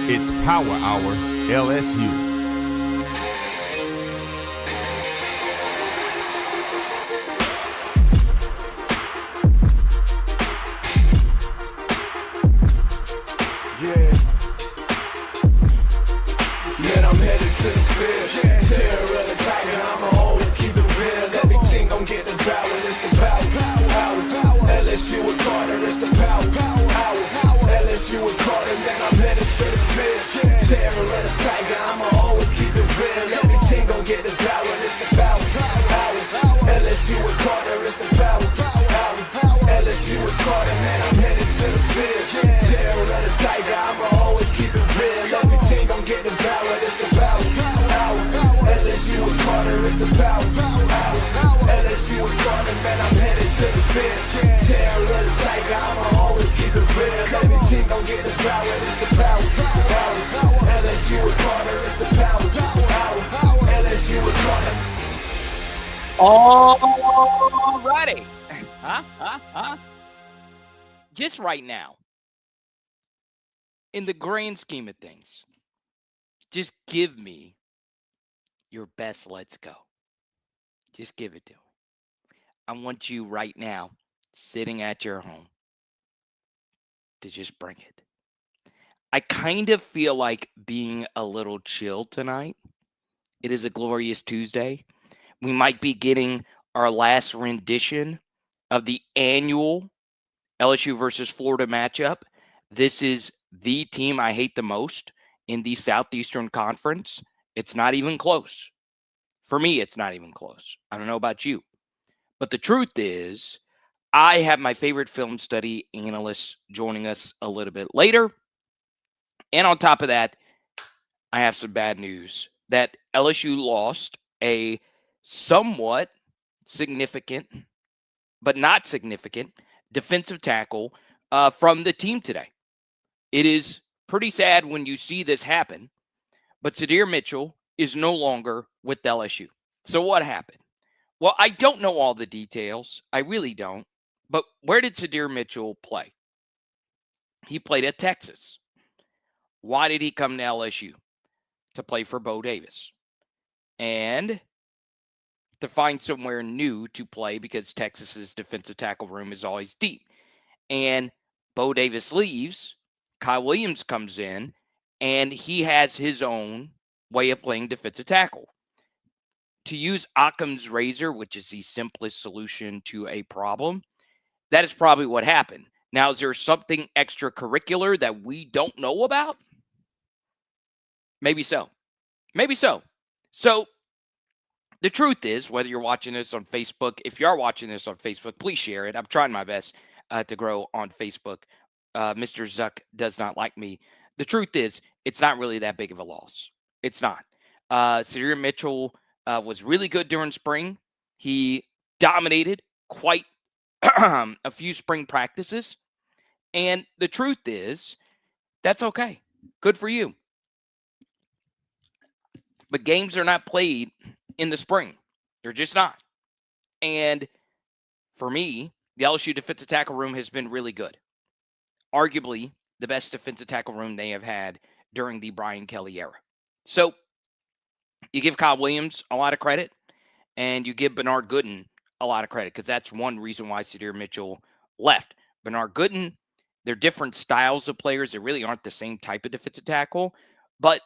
It's Power Hour LSU. Yeah. Man, I'm headed to the field. Terror of the tiger, I'ma always keep it real. Everything gon' get devoured, it's the power. LSU with Carter, it's the power. LSU with Carter, man, I'm headed to the field. Terror of the tiger, I'ma always keep it real. Everything gon' get devoured, it's the power. LSU with Carter, it's the power. LSU with Carter, man, I'm headed to the field. Terror of the tiger, I'ma always keep it real. Everything gon' get devoured, it's the power. LSU with Carter, it's the power. LSU with Carter, man, I'm headed to the field. Terror of the tiger, I'ma always keep it real. Everything gon' get devoured, it's the power. LSU with Carter, it's the power. LSU with Carter. All righty. Just right now, in the grand scheme of things, just give me your best let's go. Just give it to me. I want you right now, sitting at your home, to just bring it. I kind of feel like being a little chill tonight. It is a glorious Tuesday. We might be getting our last rendition of the annual LSU versus Florida matchup. This is the team I hate the most in the Southeastern Conference. It's not even close. For me, it's not even close. I don't know about you. But the truth is, I have my favorite film study analyst joining us a little bit later. And on top of that, I have some bad news that LSU lost a somewhat significant, but not significant, defensive tackle from the team today. It is pretty sad when you see this happen, but Sydir Mitchell is no longer with LSU. So what happened? Well, I don't know all the details. I really don't. But where did Sydir Mitchell play? He played at Texas. Why did he come to LSU? To play for Bo Davis. And to find somewhere new to play because Texas's defensive tackle room is always deep. And Bo Davis leaves, Kyle Williams comes in, and he has his own way of playing defensive tackle. To use Occam's razor, which is the simplest solution to a problem, that is probably what happened. Now, is there something extracurricular that we don't know about? Maybe so. Maybe so. So, the truth is, whether you're watching this on Facebook, if you are watching this on Facebook, please share it. I'm trying my best to grow on Facebook. Mr. Zuck does not like me. The truth is, it's not really that big of a loss. It's not. Sydir Mitchell was really good during spring. He dominated quite a few spring practices. And the truth is, that's okay. Good for you. But games are not played in the spring. They're just not. And for me, the LSU defensive tackle room has been really good. Arguably the best defensive tackle room they have had during the Brian Kelly era. So you give Kyle Williams a lot of credit, and you give Bernard Gooden a lot of credit because that's one reason why Sydir Mitchell left. Bernard Gooden, they're different styles of players. They really aren't the same type of defensive tackle, but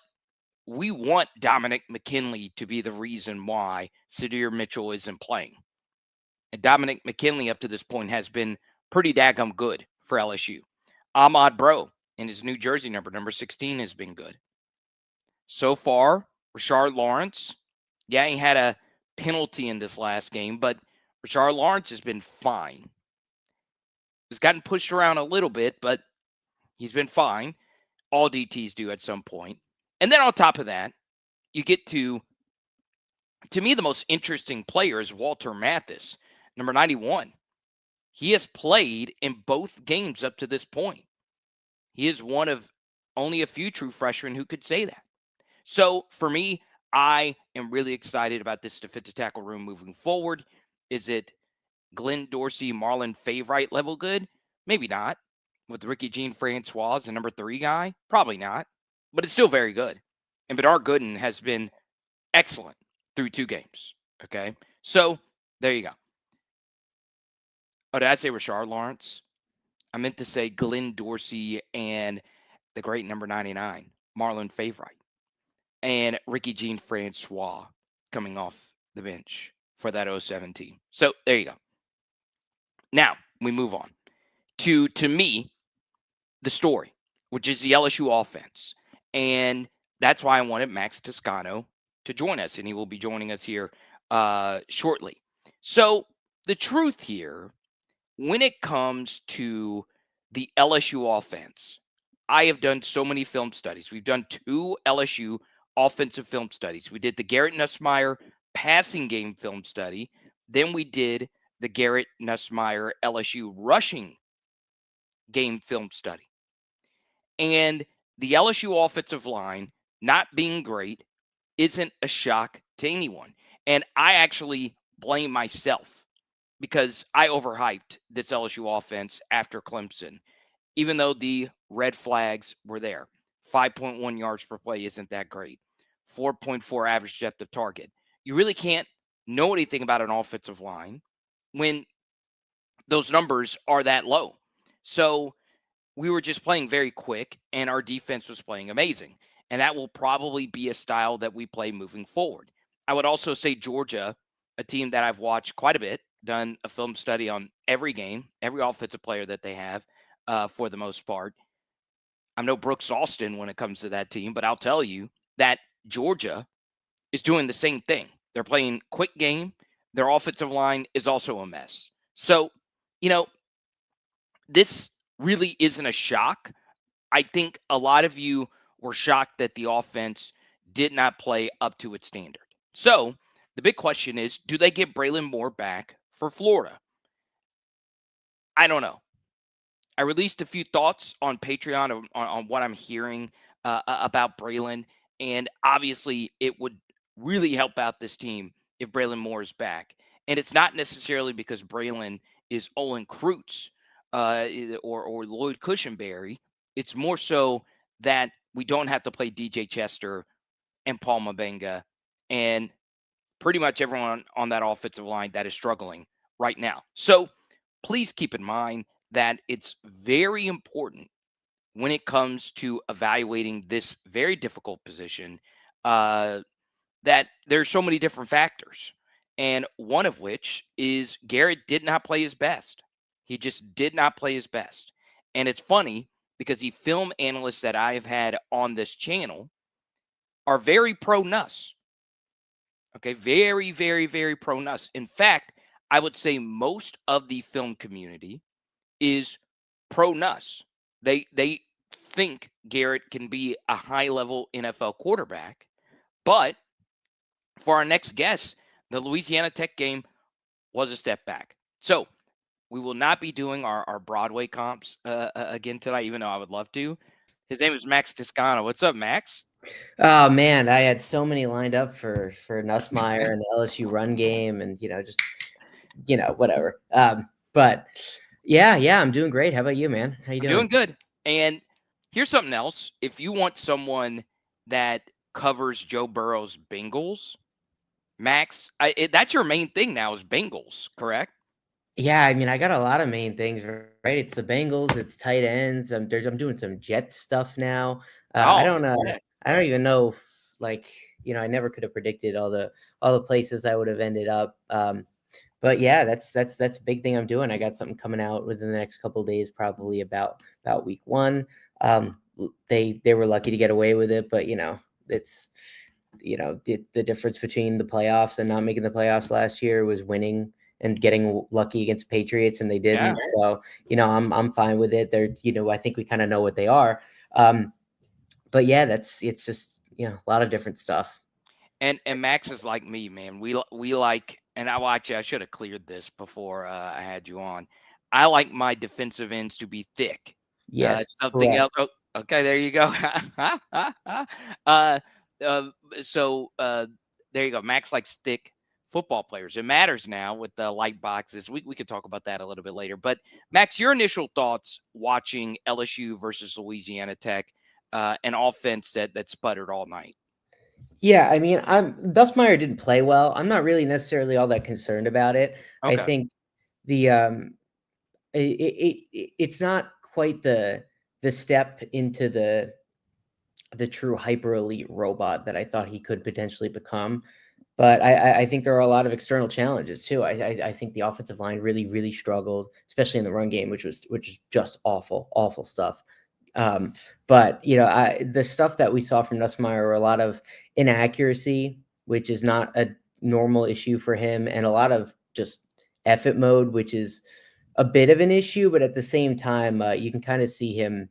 we want Dominic McKinley to be the reason why Sydir Mitchell isn't playing. And Dominic McKinley up to this point has been pretty daggum good for LSU. Ahmad Bro in his new jersey number 16, has been good. So far, Rashard Lawrence, yeah, he had a penalty in this last game, but Rashard Lawrence has been fine. He's gotten pushed around a little bit, but he's been fine. All DTs do at some point. And then on top of that, you get to me, the most interesting player is Walter Mathis, number 91. He has played in both games up to this point. He is one of only a few true freshmen who could say that. So for me, I am really excited about this defensive tackle room moving forward. Is it Glenn Dorsey, Marlon Favorite level good? Maybe not. With Ricky Jean Francois, the number 3 guy? Probably not. but it's still very good. And Bernard Gooden has been excellent through 2 games. Okay. So there you go. Oh, did I say Rashard Lawrence? I meant to say Glenn Dorsey and the great number 99, Marlon Favorite, and Ricky Jean Francois coming off the bench for that '07 team. So there you go. Now we move on to me, the story, which is the LSU offense. And that's why I wanted Max Toscano to join us, and he will be joining us here shortly. So the truth here, when it comes to the LSU offense, I have done so many film studies. We've done 2 LSU offensive film studies. We did the Garrett Nussmeier passing game film study. Then we did the Garrett Nussmeier LSU rushing game film study. And the LSU offensive line not being great isn't a shock to anyone. And I actually blame myself because I overhyped this LSU offense after Clemson, even though the red flags were there. 5.1 yards per play isn't that great. 4.4 average depth of target. You really can't know anything about an offensive line when those numbers are that low. So we were just playing very quick, and our defense was playing amazing. And that will probably be a style that we play moving forward. I would also say Georgia, a team that I've watched quite a bit, done a film study on every game, every offensive player that they have for the most part. I'm no Brooks Austin when it comes to that team, but I'll tell you that Georgia is doing the same thing. They're playing quick game. Their offensive line is also a mess. So, you know, this really isn't a shock. I think a lot of you were shocked that the offense did not play up to its standard. So the big question is, do they get Braylon Moore back for Florida? I don't know. I released a few thoughts on Patreon on what I'm hearing about Braylon, and obviously it would really help out this team if Braylon Moore is back. And it's not necessarily because Braylon is Olin Kreutz or Lloyd Cushenberry. It's more so that we don't have to play DJ Chester and Paul Mabenga and pretty much everyone on that offensive line that is struggling right now. So please keep in mind that it's very important when it comes to evaluating this very difficult position that there's so many different factors. And one of which is Garrett did not play his best. He just did not play his best. And it's funny because the film analysts that I have had on this channel are very pro Nuss. Okay, very, very, very pro Nuss. In fact, I would say most of the film community is pro Nuss. They think Garrett can be a high level NFL quarterback, but for our next guest, the Louisiana Tech game was a step back. So we will not be doing our Broadway comps again tonight, even though I would love to. His name is Max Toscano. What's up, Max? Oh man, I had so many lined up for Nussmeier and the LSU run game, and just whatever. But yeah, I'm doing great. How about you, man? How you I'm doing good. And here's something else. If you want someone that covers Joe Burrow's Bengals, Max, that's your main thing now is Bengals, correct? Yeah, I mean, I got a lot of main things, right? It's the Bengals, it's tight ends. I'm doing some Jet stuff now. I don't know. yeah. I don't even know. Like, I never could have predicted all the places I would have ended up. But yeah, that's a big thing I'm doing. I got something coming out within the next couple of days, probably about week 1. They were lucky to get away with it, but it's the difference between the playoffs and not making the playoffs last year was winning and getting lucky against Patriots, and they didn't. So I'm fine with it. They're I think we kind of know what they are. But yeah, it's just a lot of different stuff. And Max is like me, man. We like, and I should have cleared this before I had you on. I like my defensive ends to be thick. Yes, Something correct. else. Oh, okay, there you go. So there you go. Max likes thick football players. It matters now with the light boxes. We could talk about that a little bit later. But Max, your initial thoughts watching LSU versus Louisiana Tech. an offense that sputtered all night. Yeah, I mean, Dustmeyer didn't play well. I'm not really necessarily all that concerned about it. I Okay. think the it's not quite the step into the true hyper elite robot that I thought he could potentially become. But I think there are a lot of external challenges too. I think the offensive line really struggled, especially in the run game, which is just awful stuff. But the stuff that we saw from Nussmeier were a lot of inaccuracy, which is not a normal issue for him, and a lot of just effort mode, which is a bit of an issue. But at the same time, you can kind of see him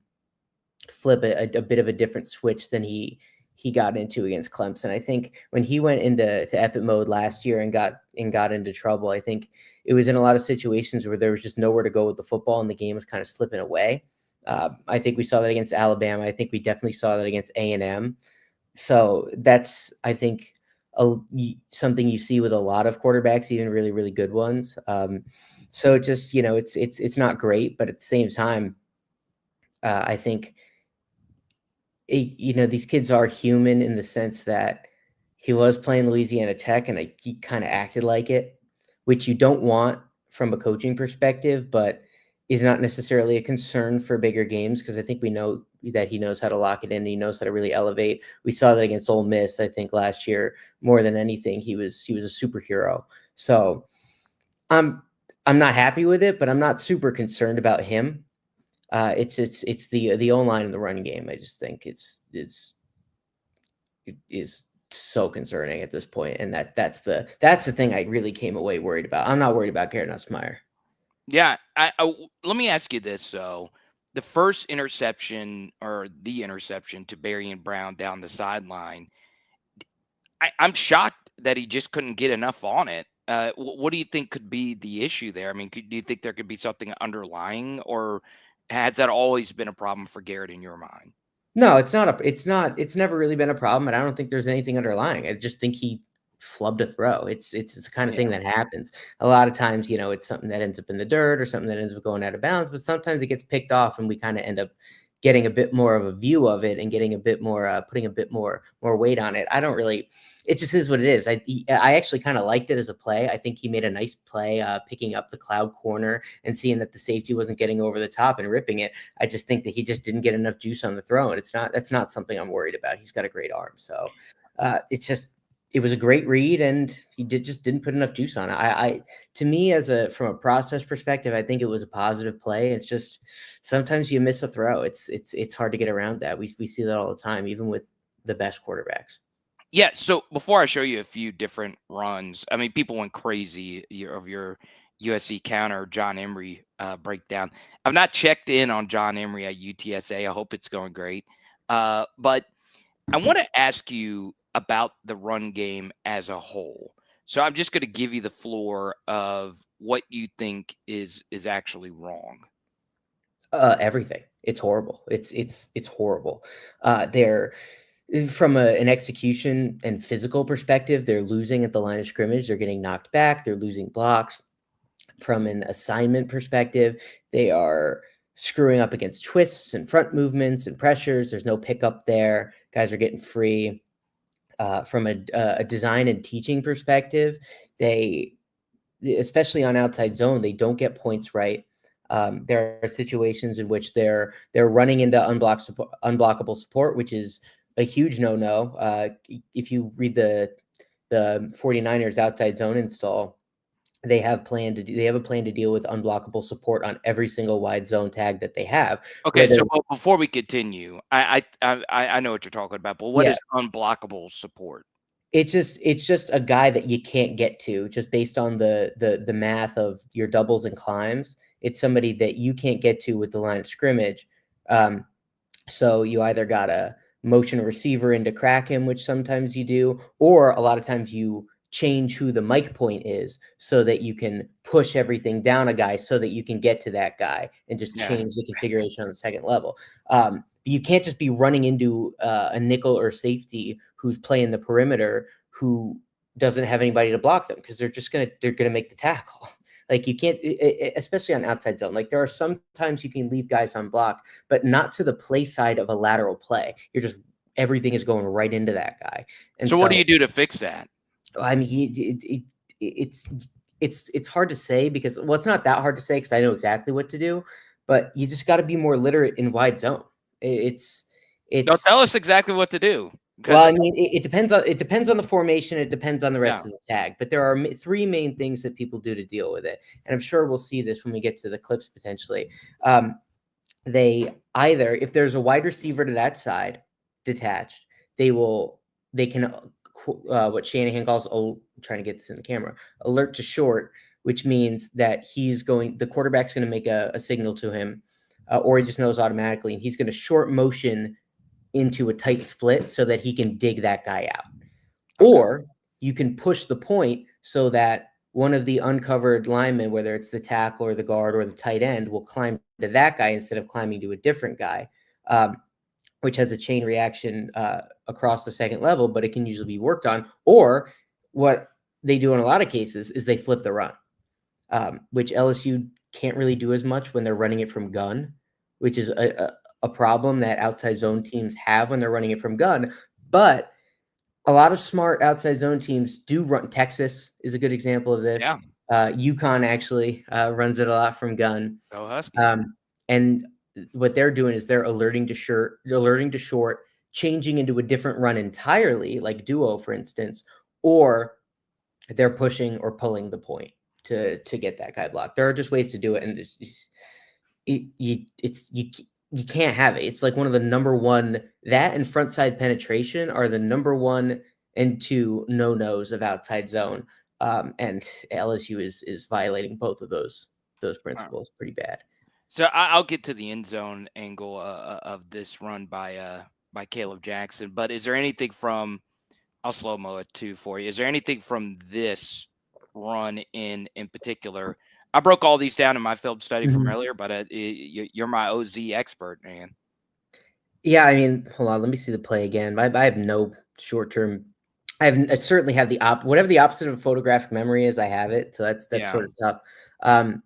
flip a bit of a different switch than he got into against Clemson. I think when he went into effort mode last year and got into trouble, I think it was in a lot of situations where there was just nowhere to go with the football and the game was kind of slipping away. I think we saw that against Alabama. I think we definitely saw that against A&M. So that's, I think, something you see with a lot of quarterbacks, even really good ones. So it just, it's not great, but at the same time, I think these kids are human in the sense that he was playing Louisiana Tech and he kind of acted like it, which you don't want from a coaching perspective, but is not necessarily a concern for bigger games because I think we know that he knows how to lock it in. He knows how to really elevate. We saw that against Ole Miss, I think last year more than anything. He was a superhero. So I'm not happy with it, but I'm not super concerned about him. It's the O-line in the run game. I just think it is so concerning at this point, and that's the thing I really came away worried about. I'm not worried about Garrett Nussmeier. Yeah, let me ask you this. So, the first interception or the interception to Berrien Brown down the sideline, I'm shocked that he just couldn't get enough on it. What do you think could be the issue there? I mean, do you think there could be something underlying, or has that always been a problem for Garrett in your mind? No, it's never really been a problem, and I don't think there's anything underlying. I just think he flubbed a throw. It's the kind of thing that happens. A lot of times, it's something that ends up in the dirt or something that ends up going out of bounds, but sometimes it gets picked off and we kind of end up getting a bit more of a view of it and getting a bit more putting a bit more weight on it. I don't really, it just is what it is. I actually kind of liked it as a play. I think he made a nice play picking up the cloud corner and seeing that the safety wasn't getting over the top and ripping it. I just think that he just didn't get enough juice on the throw, and that's not something I'm worried about. He's got a great arm. So it was a great read, and he just didn't put enough juice on it. To me, from a process perspective, I think it was a positive play. It's just sometimes you miss a throw. It's hard to get around that. We see that all the time, even with the best quarterbacks. Yeah. So before I show you a few different runs, I mean, people went crazy of your USC counter John Emery breakdown. I've not checked in on John Emery at UTSA. I hope it's going great. But I want to ask you about the run game as a whole. So I'm just going to give you the floor of what you think is actually wrong. Everything. It's horrible. It's horrible. They're from an execution and physical perspective, they're losing at the line of scrimmage. They're getting knocked back. They're losing blocks. From an assignment perspective, they are screwing up against twists and front movements and pressures. There's no pickup there. Guys are getting free. From a design and teaching perspective, especially on outside zone, they don't get points right. There are situations in which they're running into unblockable support, which is a huge no-no. If you read the 49ers outside zone install, they have a plan to deal with unblockable support on every single wide zone tag that they have. Okay, so before we continue, I know what you're talking about, but what is unblockable support? It's just a guy that you can't get to just based on the math of your doubles and climbs. It's somebody that you can't get to with the line of scrimmage. So you either got to motion a receiver in to crack him, which sometimes you do, or a lot of times you change who the mic point is so that you can push everything down a guy so that you can get to that guy and just change the configuration on the second level. You can't just be running into a nickel or safety who's playing the perimeter who doesn't have anybody to block them because they're gonna make the tackle. Like you can't, especially on outside zone. Like there are sometimes you can leave guys on block, but not to the play side of a lateral play. You're just everything is going right into that guy. And So what do you do to fix that? I mean, it's hard to say because well, it's not that hard to say because I know exactly what to do, but you just got to be more literate in wide zone. It's Don't tell us exactly what to do. well, I mean, it depends on the formation. It depends on the rest Yeah. of the tag. But there are three main things that people do to deal with it, and I'm sure we'll see this when we get to the clips potentially. They either, if there's a wide receiver to that side detached, they can what Shanahan calls I'm trying to get this in the camera, alert to short, which means that the quarterback's going to make a signal to him, or he just knows automatically, and he's going to short motion into a tight split so that he can dig that guy out. Okay. Or you can push the point so that one of the uncovered linemen, whether it's the tackle or the guard or the tight end, will climb to that guy instead of climbing to a different guy, which has a chain reaction across the second level, but it can usually be worked on. Or what they do in a lot of cases is they flip the run, which LSU can't really do as much when they're running it from gun, which is a problem that outside zone teams have when they're running it from gun. But a lot of smart outside zone teams do run. Texas is a good example of this. Yeah. UConn actually runs it a lot from gun. Go Huskies. And what they're doing is they're alerting to short, changing into a different run entirely, like duo, for instance, or they're pushing or pulling the point to get that guy blocked. There are just ways to do it, and you can't have it. It's like one of the number one, that and front side penetration are the number 1 and 2 no-nos of outside zone. And LSU is violating both of those principles pretty bad. So I'll get to the end zone angle of this run by Caleb Jackson. But is there anything from, I'll slow-mo it too for you. Is there anything from this run in particular? I broke all these down in my film study from earlier, but you're my OZ expert, man. Yeah, I mean, hold on. Let me see the play again. I have no short-term. I certainly have whatever the opposite of a photographic memory is. I have it, so that's sort of tough.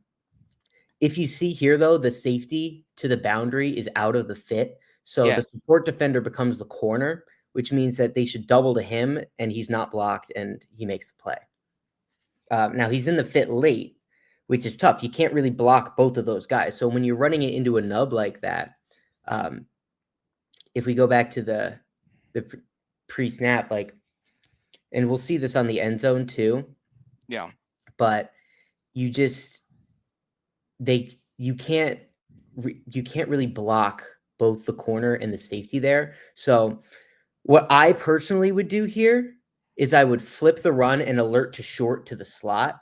If you see here, though, the safety to the boundary is out of the fit, so the support defender becomes the corner, which means that they should double to him, and he's not blocked, and he makes the play. Now he's in the fit late, which is tough. You can't really block both of those guys. So when you're running it into a nub like that, if we go back to the pre-snap, and we'll see this on the end zone too. Yeah. But you can't really block both the corner and the safety there. So what I personally would do here is I would flip the run and alert to short to the slot.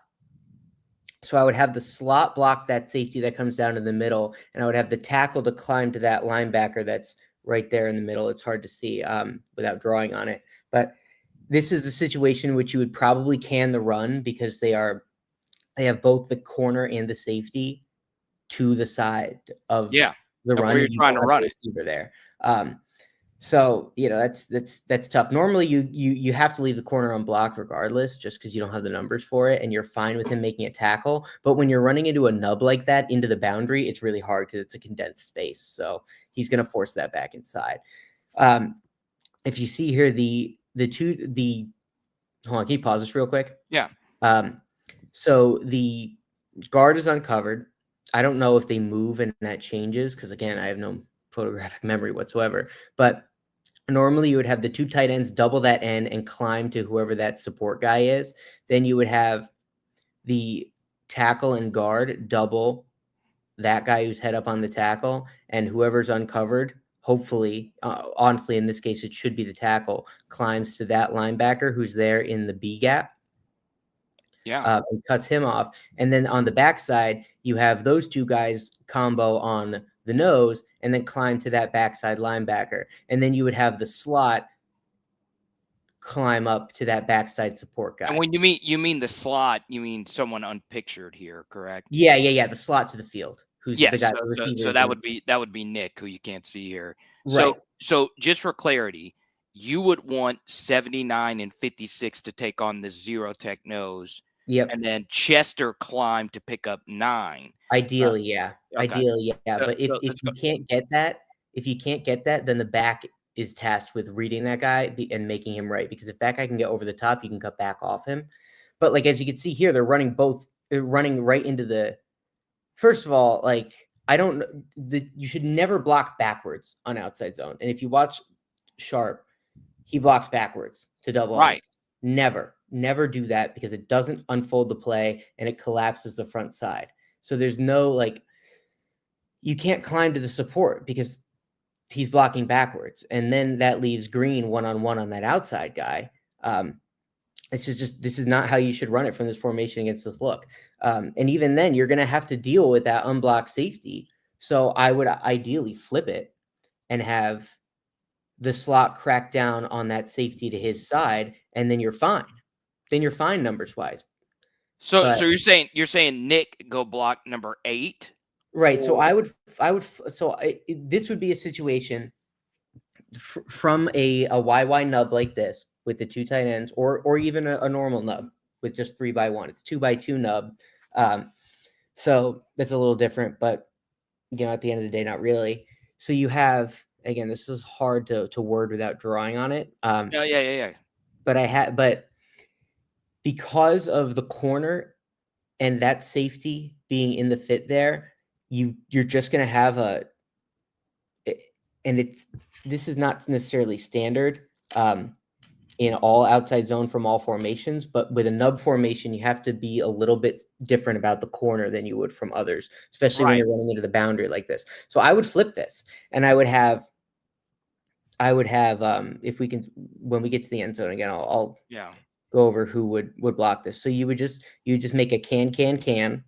So I would have the slot block that safety that comes down to the middle, and I would have the tackle to climb to that linebacker that's right there in the middle. It's hard to see without drawing on it. But this is the situation in which you would probably can the run because they have both the corner and the safety to the side of the run. Where you're trying to run it. There. So, that's tough. Normally you have to leave the corner unblocked regardless, just because you don't have the numbers for it, and you're fine with him making a tackle. But when you're running into a nub like that into the boundary, it's really hard because it's a condensed space. So he's going to force that back inside. If you see here, hold on, can you pause this real quick? Yeah. So the guard is uncovered. I don't know if they move and that changes because, again, I have no photographic memory whatsoever. But normally you would have the 2 tight ends double that end and climb to whoever that support guy is. Then you would have the tackle and guard double that guy who's head up on the tackle, and whoever's uncovered, hopefully, honestly, in this case, it should be the tackle, climbs to that linebacker who's there in the B gap. Yeah. And cuts him off. And then on the backside, you have those 2 guys combo on the nose and then climb to that backside linebacker. And then you would have the slot climb up to that backside support guy. And when you mean the slot, you mean someone unpictured here, correct? Yeah. The slot to the field. Who's the guy? So that would be Nick, who you can't see here. Right. So just for clarity, you would want 79 and 56 to take on the zero tech nose. Yep. and then Chester climbed to pick up 9. Ideally, yeah. Okay. Ideally, yeah. So- But if so if let's you go. can't get that, then the back is tasked with reading that guy and making him right. Because if that guy can get over the top, you can cut back off him. But like as you can see here, they're running right into the. First of all, like I don't. You should never block backwards on outside zone. And if you watch Sharp, he blocks backwards to double on Right. this. Never do that because it doesn't unfold the play and it collapses the front side. So there's no like you can't climb to the support because he's blocking backwards. And then that leaves Green one-on-one on that outside guy. It's just this is not how you should run it from this formation against this look. And even then, you're going to have to deal with that unblocked safety. So I would ideally flip it and have the slot crack down on that safety to his side, and then you're fine. Then you're fine numbers wise. So But- so you're saying Nick go block number 8? Right. So this would be a situation from a YY nub like this with the 2 tight ends, or even a normal nub with just 3x1. It's 2x2 nub. So that's a little different, but at the end of the day, not really. So you have, again, this is hard to word without drawing on it. Yeah. But because of the corner and that safety being in the fit there, you're just going to have this is not necessarily standard in all outside zone from all formations, but with a nub formation, you have to be a little bit different about the corner than you would from others, especially when Right. you're running into the boundary like this. So I would flip this, and I would have if we can, when we get to the end zone again, I'll go over who would block this. So you would just make a can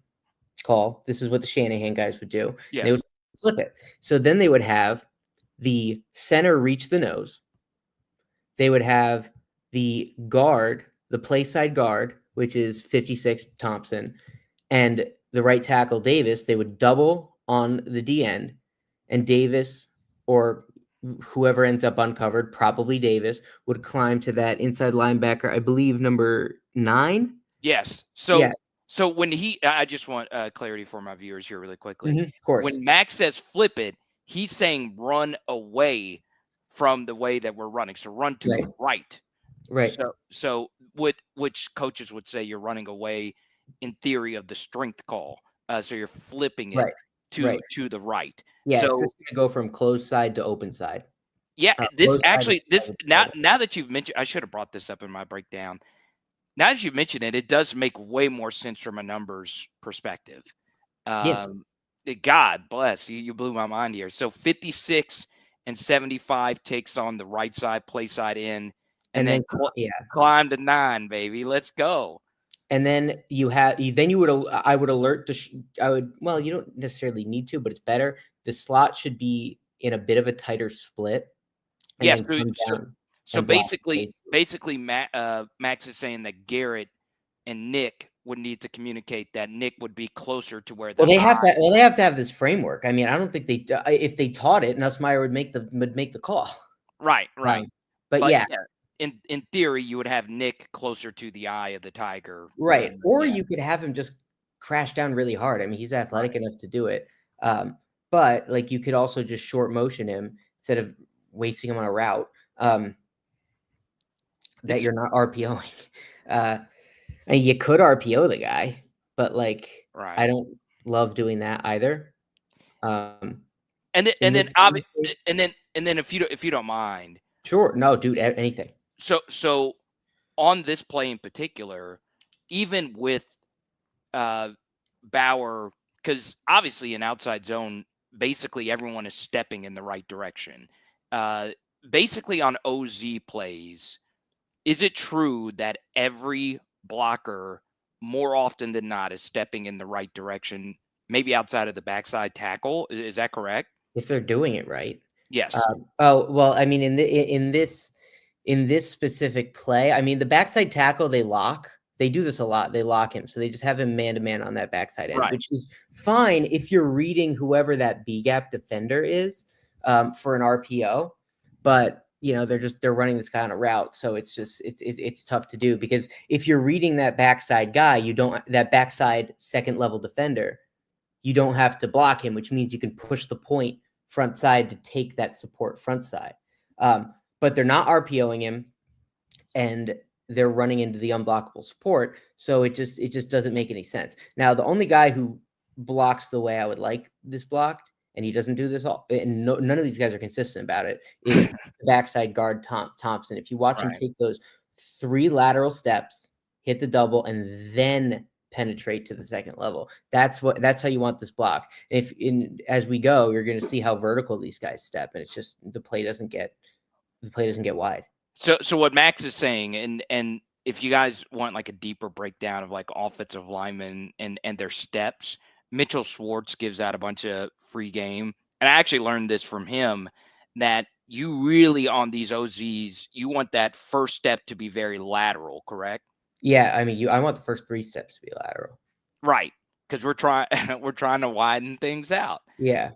call. This is what the Shanahan guys would do. Yes. They would flip it. So then they would have the center reach the nose. They would have the guard, the play side guard, which is 56 Thompson, and the right tackle Davis. They would double on the D end, and Davis or whoever ends up uncovered, probably Davis, would climb to that inside linebacker, I believe number 9. Yes. So when I just want clarity for my viewers here really quickly. Of course. When Max says flip it, he's saying run away from the way that we're running. So run to the right. Right. So which coaches would say you're running away in theory of the strength call. So you're flipping it to the right. Yeah, so it's just going to go from closed side to open side. Yeah, now that you've mentioned, I should have brought this up in my breakdown. Now that you've mentioned it, it does make way more sense from a numbers perspective. God bless you. You blew my mind here. So 56 and 75 takes on the right side, play side in, and then climb to 9, baby. Let's go. And then I would alert you don't necessarily need to, but it's better. The slot should be in a bit of a tighter split. Yes. So basically, Max is saying that Garrett and Nick would need to communicate that Nick would be closer to where they have to have this framework. I mean, I don't think if they taught it, Nussmeier would make the call. Right. But yeah. In theory, you would have Nick closer to the eye of the tiger. Right. Or you could have him just crash down really hard. I mean, he's athletic enough to do it. But like you could also just short motion him instead of wasting him on a route that you're not RPOing. And you could RPO the guy, but I don't love doing that either. And then if you don't mind. Sure. No, dude, anything. So on this play in particular, even with Bauer, because obviously in outside zone, basically everyone is stepping in the right direction. Basically on OZ plays, is it true that every blocker more often than not is stepping in the right direction, maybe outside of the backside tackle? Is that correct? If they're doing it right. Yes. I mean, in this specific play, I mean, the backside tackle, they lock. They do this a lot. They lock him. So they just have him man-to-man on that backside end, which is fine if you're reading whoever that B-gap defender is for an RPO. But they're running this guy on a route, so it's tough to do, because if you're reading that backside guy, that backside second level defender, you don't have to block him, which means you can push the point front side to take that support front side. But they're not RPOing him, and they're running into the unblockable support, so it just doesn't make any sense. Now, the only guy who blocks the way I would like this blocked, and he doesn't do this all, and none of these guys are consistent about it, is the backside guard Thompson. If you watch him take those 3 lateral steps, hit the double, and then penetrate to the second level, that's how you want this block. As we go, you're going to see how vertical these guys step, and it's just the play doesn't get wide. So what Max is saying, and if you guys want like a deeper breakdown of like offensive linemen and their steps, Mitchell Schwartz gives out a bunch of free game. And I actually learned this from him, that you really, on these OZs, you want that first step to be very lateral, correct? Yeah, I mean, I want the first 3 steps to be lateral. Right, because we're trying to widen things out. Yeah.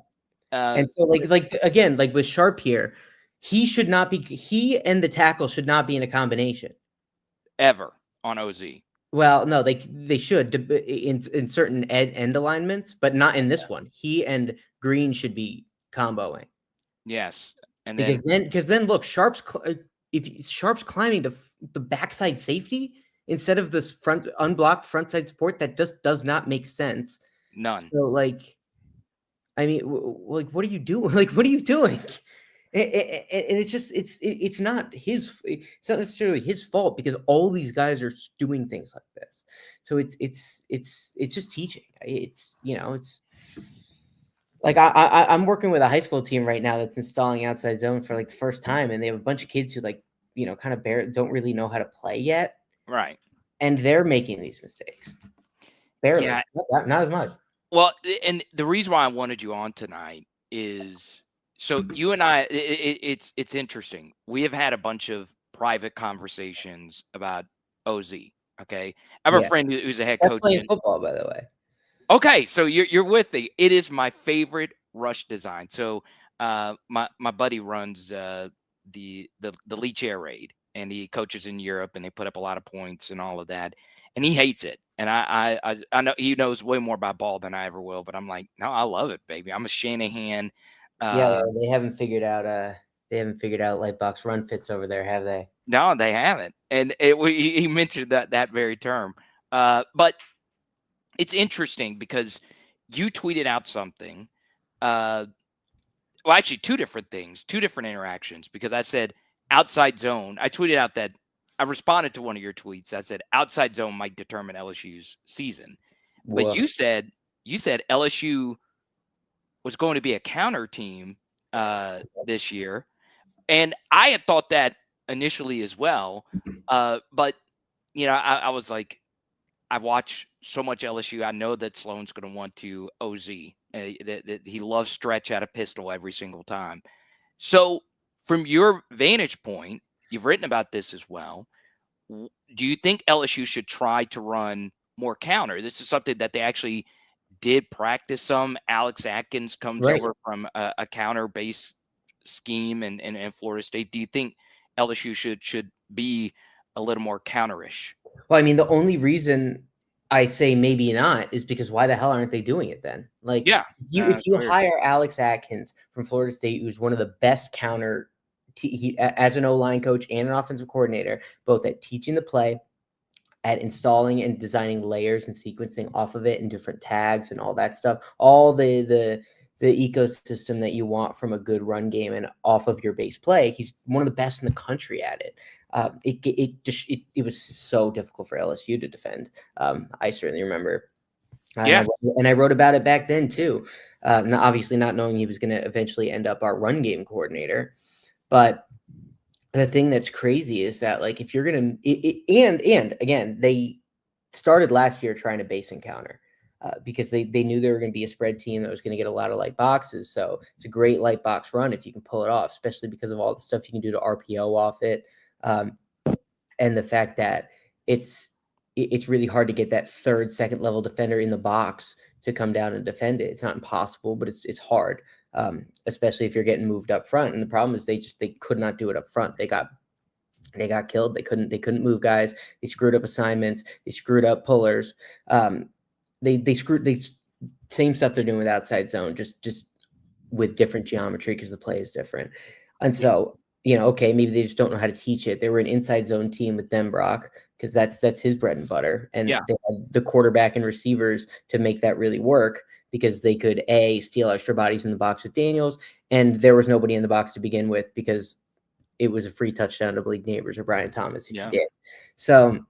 And so again, like with Sharp here, he and the tackle should not be in a combination ever on OZ. Well, no, they should in certain end alignments, but not in this one. He and Green should be comboing. Yes, and because then look, Sharp's climbing the backside safety instead of this unblocked frontside support, that just does not make sense. None. So like, I mean, like, what are you doing? Like, what are you doing? And it's not necessarily his fault, because all these guys are doing things like this. So it's just teaching. It's like I'm working with a high school team right now that's installing outside zone for like the first time, and they have a bunch of kids who kind of don't really know how to play yet. Right. And they're making these mistakes. Barely. Yeah. Not as much. Well, and the reason why I wanted you on tonight is, so you and I, it's interesting. We have had a bunch of private conversations about OZ. Okay, I have a friend who's a head coach. Playing football, by the way. Okay, so you're with me. It is my favorite rush design. So my buddy runs the Leech Air Raid, and he coaches in Europe, and they put up a lot of points and all of that, and he hates it. And I know he knows way more about ball than I ever will, but I'm like, no, I love it, baby. I'm a Shanahan. They haven't figured out Lightbox run fits over there, have they? No, they haven't. And he mentioned that very term. But it's interesting because you tweeted out something. Well, actually, 2 different things, 2 different interactions, because I said outside zone. I tweeted out that I responded to one of your tweets that said outside zone might determine LSU's season. But you said LSU was going to be a counter team this year. And I had thought that initially as well. But, I was like, I watch so much LSU. I know that Sloan's going to want to OZ. That he loves stretch out a pistol every single time. So from your vantage point, you've written about this as well. Do you think LSU should try to run more counter? This is something that they actually did practice some. Alex Atkins comes over from a counter-based scheme in Florida State. Do you think LSU should be a little more counterish? Well, I mean, the only reason I say maybe not is because why the hell aren't they doing it then? Like, if you hire Alex Atkins from Florida State, who's one of the best counter as an O-line coach and an offensive coordinator, both at teaching the play, at installing and designing layers and sequencing off of it and different tags and all that stuff, all the ecosystem that you want from a good run game and off of your base play. He's one of the best in the country at it. It was so difficult for LSU to defend. I certainly remember. And I wrote about it back then too. Obviously not knowing he was going to eventually end up our run game coordinator. But the thing that's crazy is that, like, if you're going to, and again, they started last year trying to base and counter because they knew they were going to be a spread team that was going to get a lot of light boxes. So it's a great light box run if you can pull it off, especially because of all the stuff you can do to RPO off it. And the fact that it's really hard to get that second level defender in the box to come down and defend it. It's not impossible, but it's hard. especially if you're getting moved up front. And the problem is they could not do it up front. They got killed. They couldn't move guys. They screwed up assignments. They screwed up pullers. They screwed the same stuff they're doing with outside zone, just with different geometry because the play is different. And so, okay, maybe they just don't know how to teach it. They were an inside zone team with Denbrock because that's his bread and butter. And they had the quarterback and receivers to make that really work because they could steal extra bodies in the box with Daniels, and there was nobody in the box to begin with because it was a free touchdown to Blake Neighbors or Brian Thomas if you did. So,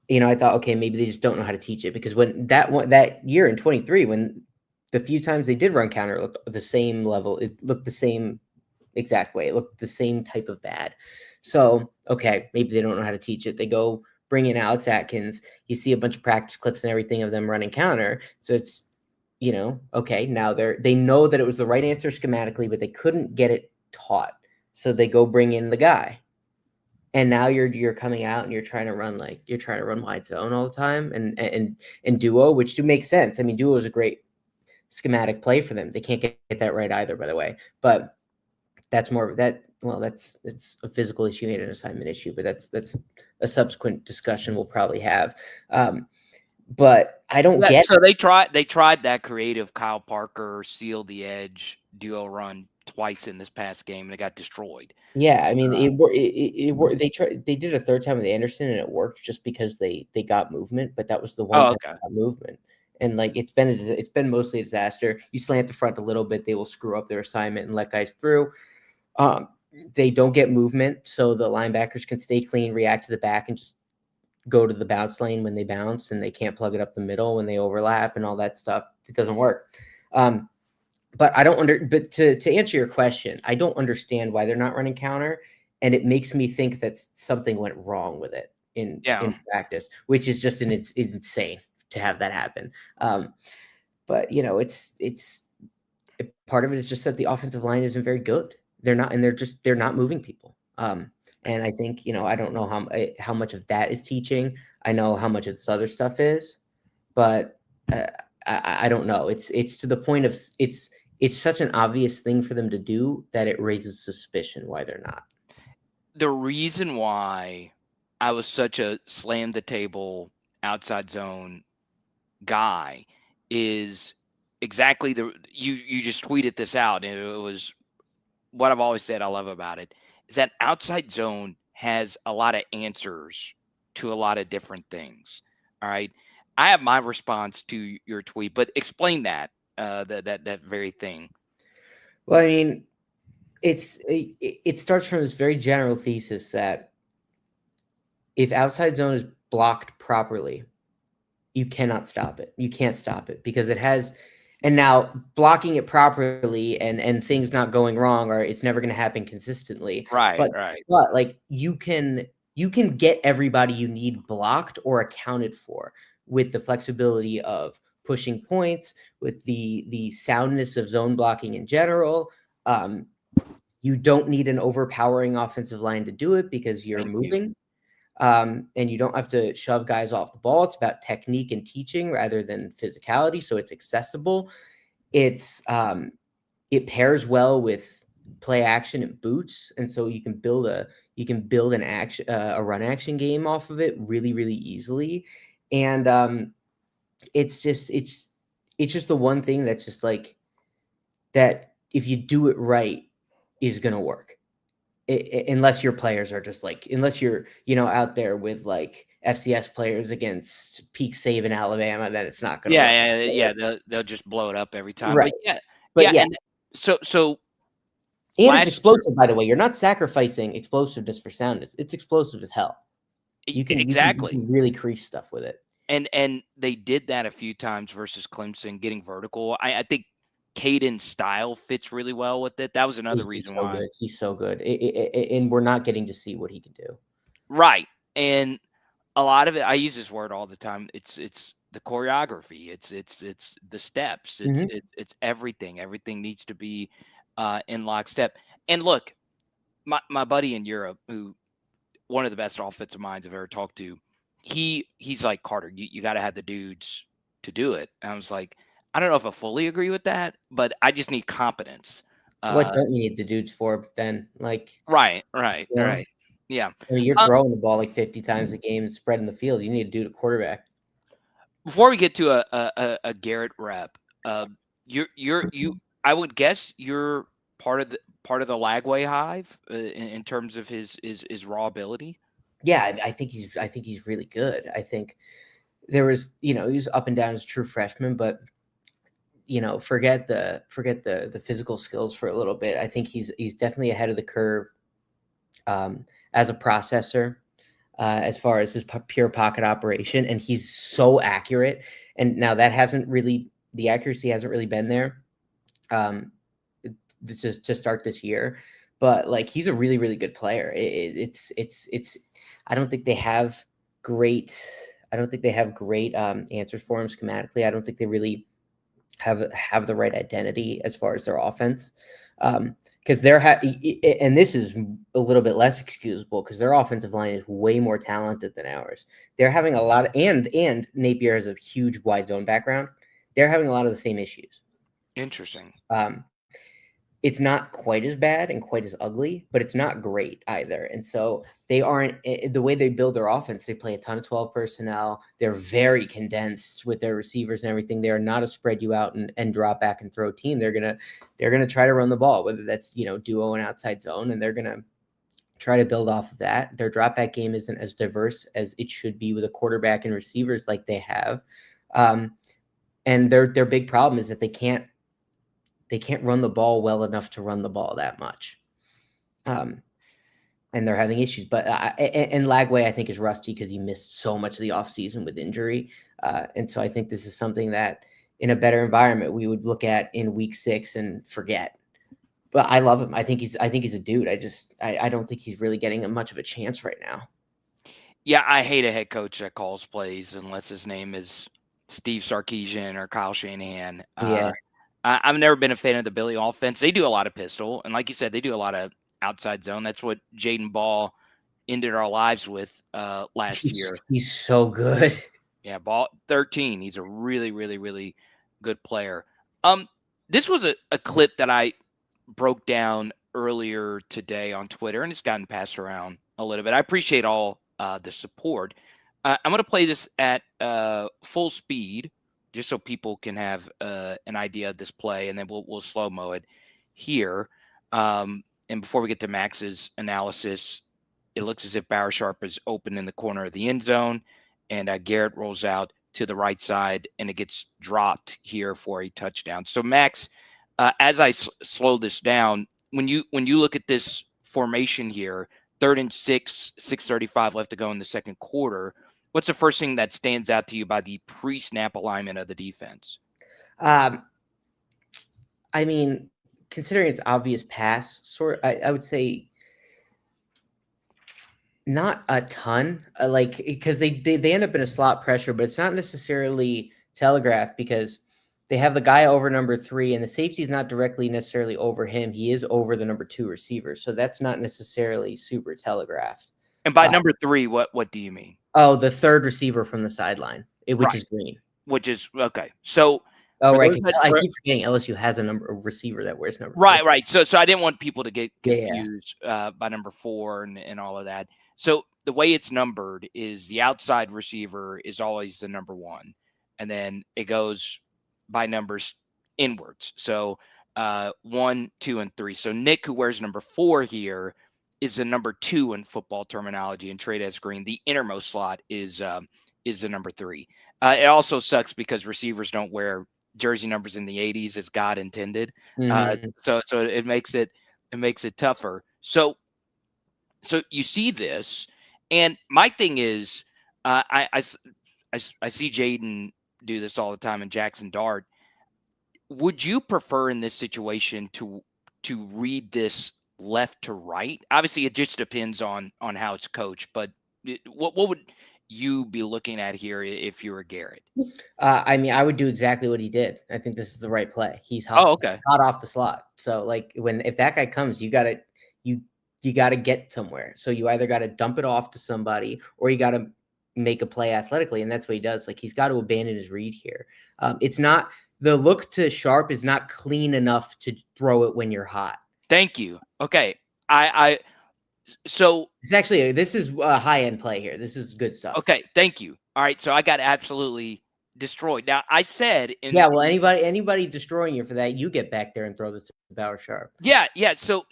I thought, okay, maybe they just don't know how to teach it because when that year in 23, when the few times they did run counter, it looked the same level. It looked the same exact way. It looked the same type of bad. So, okay, maybe they don't know how to teach it. They go bring in Alex Atkins. You see a bunch of practice clips and everything of them running counter. So it's, okay, now they know that it was the right answer schematically, but they couldn't get it taught. So they go bring in the guy. And now you're coming out and you're trying to run wide zone all the time and duo, which do make sense. I mean, duo is a great schematic play for them. They can't get that right either, by the way. But that's more of that. Well, it's a physical issue and an assignment issue, but that's a subsequent discussion we'll probably have. But I don't get. So they tried that creative Kyle Parker seal the edge duo run twice in this past game, and it got destroyed. Yeah, I mean, it worked. They did it a third time with Anderson, and it worked just because they got movement. But that was the one time they got movement, and like it's been mostly a disaster. You slant the front a little bit, they will screw up their assignment and let guys through. They don't get movement, so the linebackers can stay clean, react to the back, and just go to the bounce lane when they bounce, and they can't plug it up the middle when they overlap and all that stuff. It doesn't work. But but to answer your question, I don't understand why they're not running counter. And it makes me think that something went wrong with it in practice, which is just it's insane to have that happen. But it's part of it is just that the offensive line isn't very good. They're not, and they're not moving people. And I think, I don't know how much of that is teaching. I know how much of this other stuff is, but I don't know. It's to the point of it's such an obvious thing for them to do that it raises suspicion why they're not. The reason why I was such a slam the table outside zone guy is exactly you just tweeted this out, and it was what I've always said I love about it is that outside zone has a lot of answers to a lot of different things. All right. I have my response to your tweet, but explain that very thing. Well, I mean, it starts from this very general thesis that if outside zone is blocked properly, you cannot stop it. You can't stop it because it has. And now blocking it properly and things not going wrong, or it's never going to happen consistently. Right. But like you can get everybody you need blocked or accounted for with the flexibility of pushing points, with the soundness of zone blocking in general. You don't need an overpowering offensive line to do it because you're moving. And you don't have to shove guys off the ball. It's about technique and teaching rather than physicality. So it's accessible. It pairs well with play action and boots. And so you can build a run action game off of it really, really easily. And it's just the one thing that's just like that. If you do it right, is going to work. Unless your players are just like, unless you're, out there with like FCS players against Peak Save in Alabama, then it's not going to work. Yeah. They'll just blow it up every time. Right. But yeah. And so and it's explosive, by the way. You're not sacrificing explosiveness for soundness. It's explosive as hell. You can really crease stuff with it. And they did that a few times versus Clemson, getting vertical. I think Caden's style fits really well with it. That was another reason why. Good. He's so good. And we're not getting to see what he can do. Right. And a lot of it, I use this word all the time. It's the choreography. It's the steps. It's everything. Everything needs to be in lockstep. And look, my buddy in Europe, who one of the best offensive minds I've ever talked to, he's like, Carter, you got to have the dudes to do it. And I was like, I don't know if I fully agree with that, but I just need competence. What don't you need the dudes for then? Like, Right. you know, Yeah. I mean, you're Um, throwing the ball like 50 times a game and spreading the field. You need a dude at quarterback. Before we get to a Garrett rep, you I would guess you're part of the Lagway hive in terms of his raw ability. Yeah, I think he's really good. I think there was, he was up and down as a true freshman, but forget the physical skills for a little bit. I think he's definitely ahead of the curve as a processor, as far as his pure pocket operation, and he's so accurate. And now the accuracy hasn't really been there to start this year, but like he's a really really good player. It's I don't think they have great answers for him schematically. I don't think they really have the right identity as far as their offense. Because and this is a little bit less excusable because their offensive line is way more talented than ours. They're having a lot of, and Napier has a huge wide zone background. They're having a lot of the same issues. Interesting. It's not quite as bad and quite as ugly, but it's not great either. And so they aren't, the way they build their offense, they play a ton of 12 personnel. They're very condensed with their receivers and everything. They are not a spread you out and drop back and throw team. They're gonna try to run the ball, whether that's duo and outside zone, and they're gonna try to build off of that. Their drop back game isn't as diverse as it should be with a quarterback and receivers like they have. And their big problem is that they can't run the ball well enough to run the ball that much. And they're having issues. But and Lagway, I think, is rusty because he missed so much of the offseason with injury. And so I think this is something that in a better environment we would look at in week 6 and forget. But I love him. I think he's a dude. I don't think he's really getting much of a chance right now. Yeah, I hate a head coach that calls plays unless his name is Steve Sarkisian or Kyle Shanahan. Yeah. I've never been a fan of the Billy offense. They do a lot of pistol, and like you said, they do a lot of outside zone. That's what Jaden Ball ended our lives with last year. He's so good. Yeah, Ball 13. He's a really, really, really good player. This was a clip that I broke down earlier today on Twitter, and it's gotten passed around a little bit. I appreciate all the support. I'm going to play this at full speed, just so people can have an idea of this play, and then we'll slow-mo it here. And before we get to Max's analysis, it looks as if Barisharp is open in the corner of the end zone, and Garrett rolls out to the right side, and it gets dropped here for a touchdown. So, Max, as I slow this down, when you look at this formation here, 3rd and 6, 6:35 left to go in the second quarter, what's the first thing that stands out to you by the pre-snap alignment of the defense? I mean, considering it's obvious pass, I would say not a ton. Because they end up in a slot pressure, but it's not necessarily telegraphed because they have the guy over number 3, and the safety is not directly necessarily over him. He is over the number 2 receiver, so that's not necessarily super telegraphed. And by number 3, what do you mean? Oh, the 3rd receiver from the sideline, which is Green. Which is okay. So, right. I keep forgetting LSU has a receiver that wears number 3. Right. So I didn't want people to get confused by number 4 and all of that. So the way it's numbered is the outside receiver is always the number 1, and then it goes by numbers inwards. So 1, 2, and 3. So Nick, who wears number 4 here, is the number 2 in football terminology, and Trey Green, the innermost slot, is the number 3. It also sucks because receivers don't wear jersey numbers in the 80s as God intended. So it makes it tougher. So you see this, and my thing is, I see Jaden do this all the time, and Jackson Dart. Would you prefer in this situation to read this left to right? Obviously, it just depends on how it's coached, but what would you be looking at here if you were Garrett? I mean, I would do exactly what he did. I think this is the right play. He's hot off the slot. So like if that guy comes, you gotta get somewhere. So you either got to dump it off to somebody or you got to make a play athletically. And that's what he does. Like he's got to abandon his read here. It's not the look to Sharp is not clean enough to throw it when you're hot. Thank you. Okay. So It's actually, this is a high-end play here. This is good stuff. okay, thank you. All right, so I got absolutely destroyed. Now I said Yeah, well, anybody destroying you for that, you get back there and throw this to Bauer Sharp. Yeah. So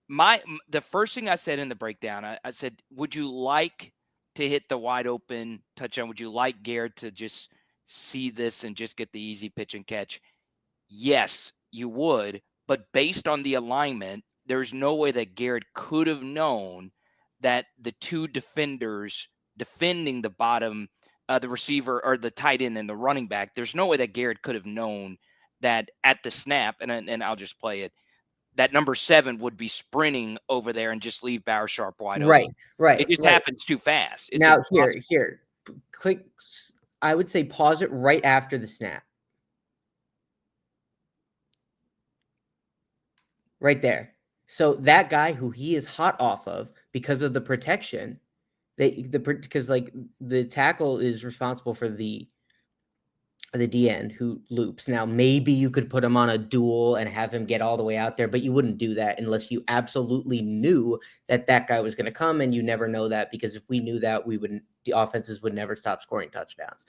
the first thing I said in the breakdown, I said, would you like to hit the wide open touchdown? Would you like Garrett to just see this and just get the easy pitch and catch? Yes, you would. But based on the alignment, there's no way that Garrett could have known that the two defenders defending the bottom, the receiver or the tight end and the running back, there's no way that Garrett could have known that at the snap, and I'll just play it, that number 7 would be sprinting over there and just leave Bauer Sharp wide open. Right. It just happens too fast. It's now impossible. here, click. I would say pause it right after the snap. Right there. So that guy who he is hot off of because of the protection, because like the tackle is responsible for the D end who loops. Now maybe you could put him on a duel and have him get all the way out there, but you wouldn't do that unless you absolutely knew that guy was going to come, and you never know that, because if we knew that, the offenses would never stop scoring touchdowns.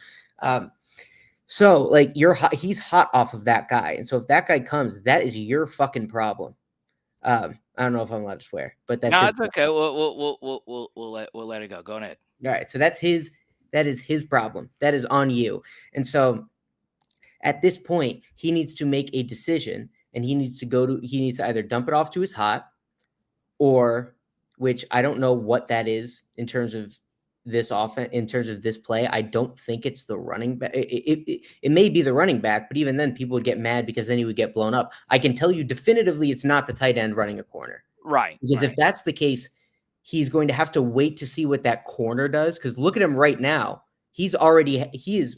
So like he's hot off of that guy, and so if that guy comes, that is your fucking problem. I don't know if I'm allowed to swear, but that's it's okay. We'll let it go. Go ahead. All right. So that is his problem. That is on you. And so at this point, he needs to make a decision, and he needs to either dump it off to his hot, or, which I don't know what that is in terms of this offense, in terms of this play. I don't think it's the running back. It may be the running back, but even then people would get mad because then he would get blown up. I can tell you definitively it's not the tight end running a corner. Right. Because if that's the case, he's going to have to wait to see what that corner does. Because look at him right now. He has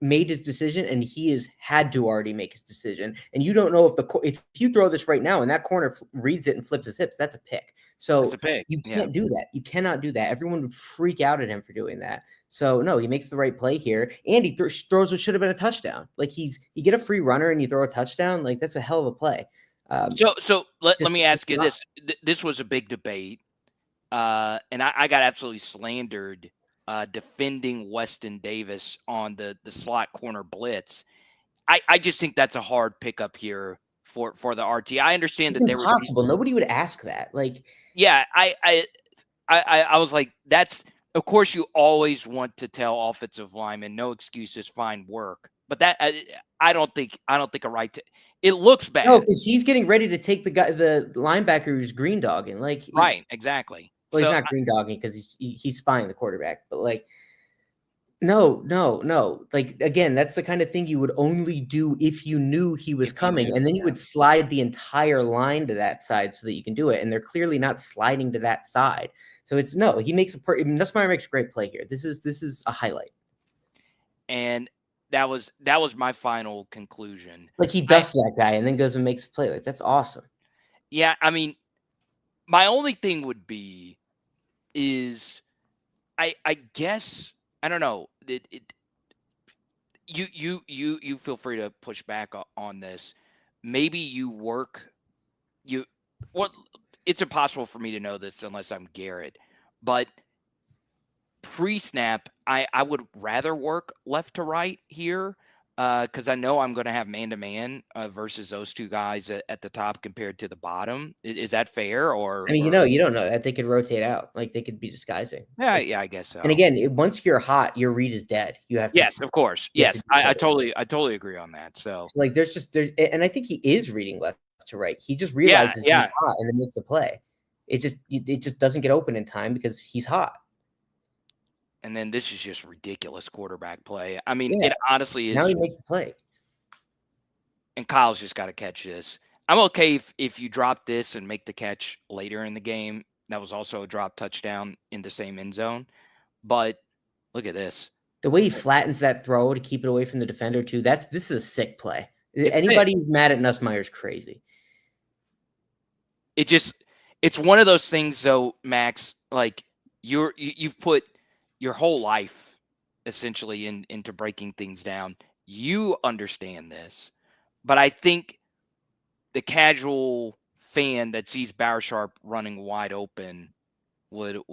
made his decision, and he has had to already make his decision. And you don't know if you throw this right now and that corner reads it and flips his hips, that's a pick. So That's a pick. You can't do that. You cannot do that. Everyone would freak out at him for doing that. So no, he makes the right play here, and he throws what should have been a touchdown. Like you get a free runner and you throw a touchdown. Like that's a hell of a play. So let me ask you this. This was a big debate, and I got absolutely slandered defending Weston Davis on the slot corner blitz. I just think that's a hard pickup here for the RT. I understand it's that impossible. Nobody would ask that. Like, yeah, I was like, that's, of course you always want to tell offensive linemen no excuses, fine work. But that I don't think a right to. It looks bad. No, because he's getting ready to take the linebacker who's green dogging. Like, right, exactly. Well, he's not green dogging because he's spying the quarterback. But like, no. Like, again, that's the kind of thing you would only do if you knew he was coming, and then you would slide the entire line to that side so that you can do it. And they're clearly not sliding to that side. So he makes Nussmeier makes a great play here. This is a highlight. And that was my final conclusion. Like, he dusts that guy and then goes and makes a play. Like, that's awesome. Yeah, I mean, my only thing would be is I guess, I don't know, you feel free to push back on this. Maybe it's impossible for me to know this unless I'm Garrett, but pre-snap, I would rather work left to right here because I know I'm going to have man-to-man versus those two guys at the top compared to the bottom. Is that fair? Or I mean, you don't know that. They could rotate out. Like, they could be disguising. Yeah, I guess so. And again, once you're hot, your read is dead. You have to. Yes, of course. Yes, I totally agree on that. So like, and I think he is reading left to right. He just realizes he's hot and then makes a play. It just doesn't get open in time because he's hot. And then this is just ridiculous quarterback play. I mean, it honestly is. Now he makes a play. And Kyle's just got to catch this. I'm okay if you drop this and make the catch later in the game. That was also a drop touchdown in the same end zone. But look at this. The way he flattens that throw to keep it away from the defender, too, this is a sick play. Anybody who's mad at Nussmeier is crazy. It's one of those things, though, Max, like you've put your whole life essentially into breaking things down. you understand this, but I think the casual fan that sees Barsharp running wide open would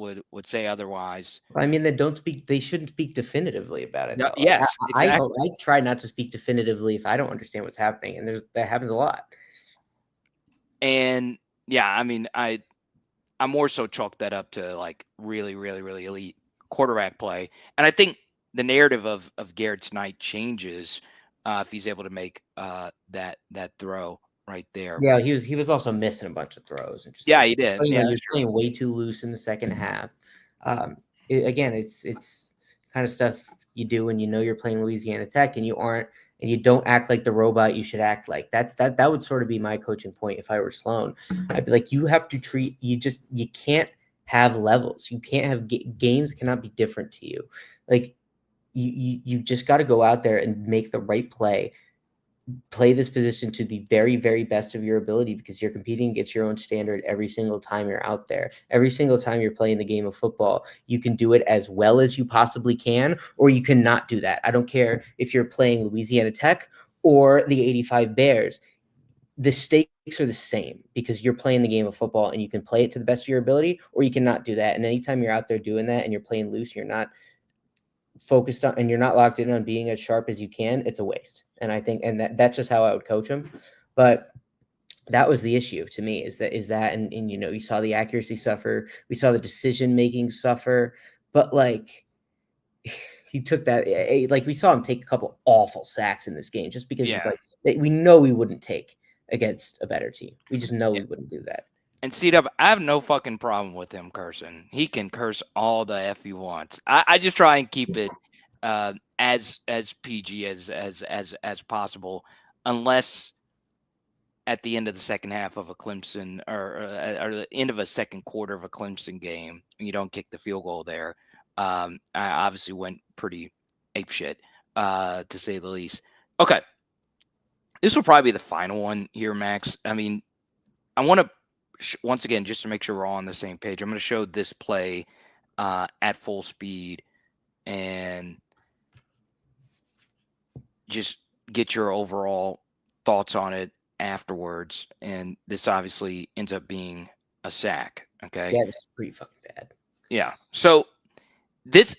say otherwise. I mean, they shouldn't speak definitively about it No, though. yes, exactly. I try not to speak definitively if I don't understand what's happening, and that happens a lot. And yeah, I mean, I more so chalk that up to like really, really, really elite quarterback play. And I think the narrative of Garrett's night changes if he's able to make that throw right there. Yeah, he was also missing a bunch of throws and just Yeah, he did. playing, Yeah, he that's was true. playing way too loose in the second half. Again, it's kind of stuff you do when you know you're playing Louisiana Tech and you aren't, and you don't act like the robot you should act like. That would sort of be my coaching point if I were Sloan. I'd be like, you have to treat you can't have levels. You can't have games cannot be different to you. Like you just got to go out there and make the right play this position to the very, very best of your ability, because you're competing against your own standard every single time you're out there. Every single time you're playing the game of football, you can do it as well as you possibly can, or you cannot do that. I don't care if you're playing Louisiana Tech or the 85 Bears. The stakes are the same because you're playing the game of football and you can play it to the best of your ability, or you cannot do that. And anytime you're out there doing that and you're playing loose, you're not focused on and you're not locked in on being as sharp as you can, it's a waste. And I think that's just how I would coach him. But that was the issue to me is that and you know, you saw the accuracy suffer, we saw the decision making suffer, but like he took that, like we saw him take a couple awful sacks in this game just because he's like, we know we wouldn't take against a better team. We just know we wouldn't do that. And C-Dub, I have no fucking problem with him cursing. He can curse all the F he wants. I just try and keep it as PG as possible, unless at the end of the second half of a Clemson or the end of a second quarter of a Clemson game, and you don't kick the field goal there. I obviously went pretty apeshit, to say the least. Okay. This will probably be the final one here, Max. I mean, I want to once again, just to make sure we're all on the same page, I'm going to show this play at full speed and just get your overall thoughts on it afterwards. And this obviously ends up being a sack. Okay. Yeah, it's pretty fucking bad. Yeah. So this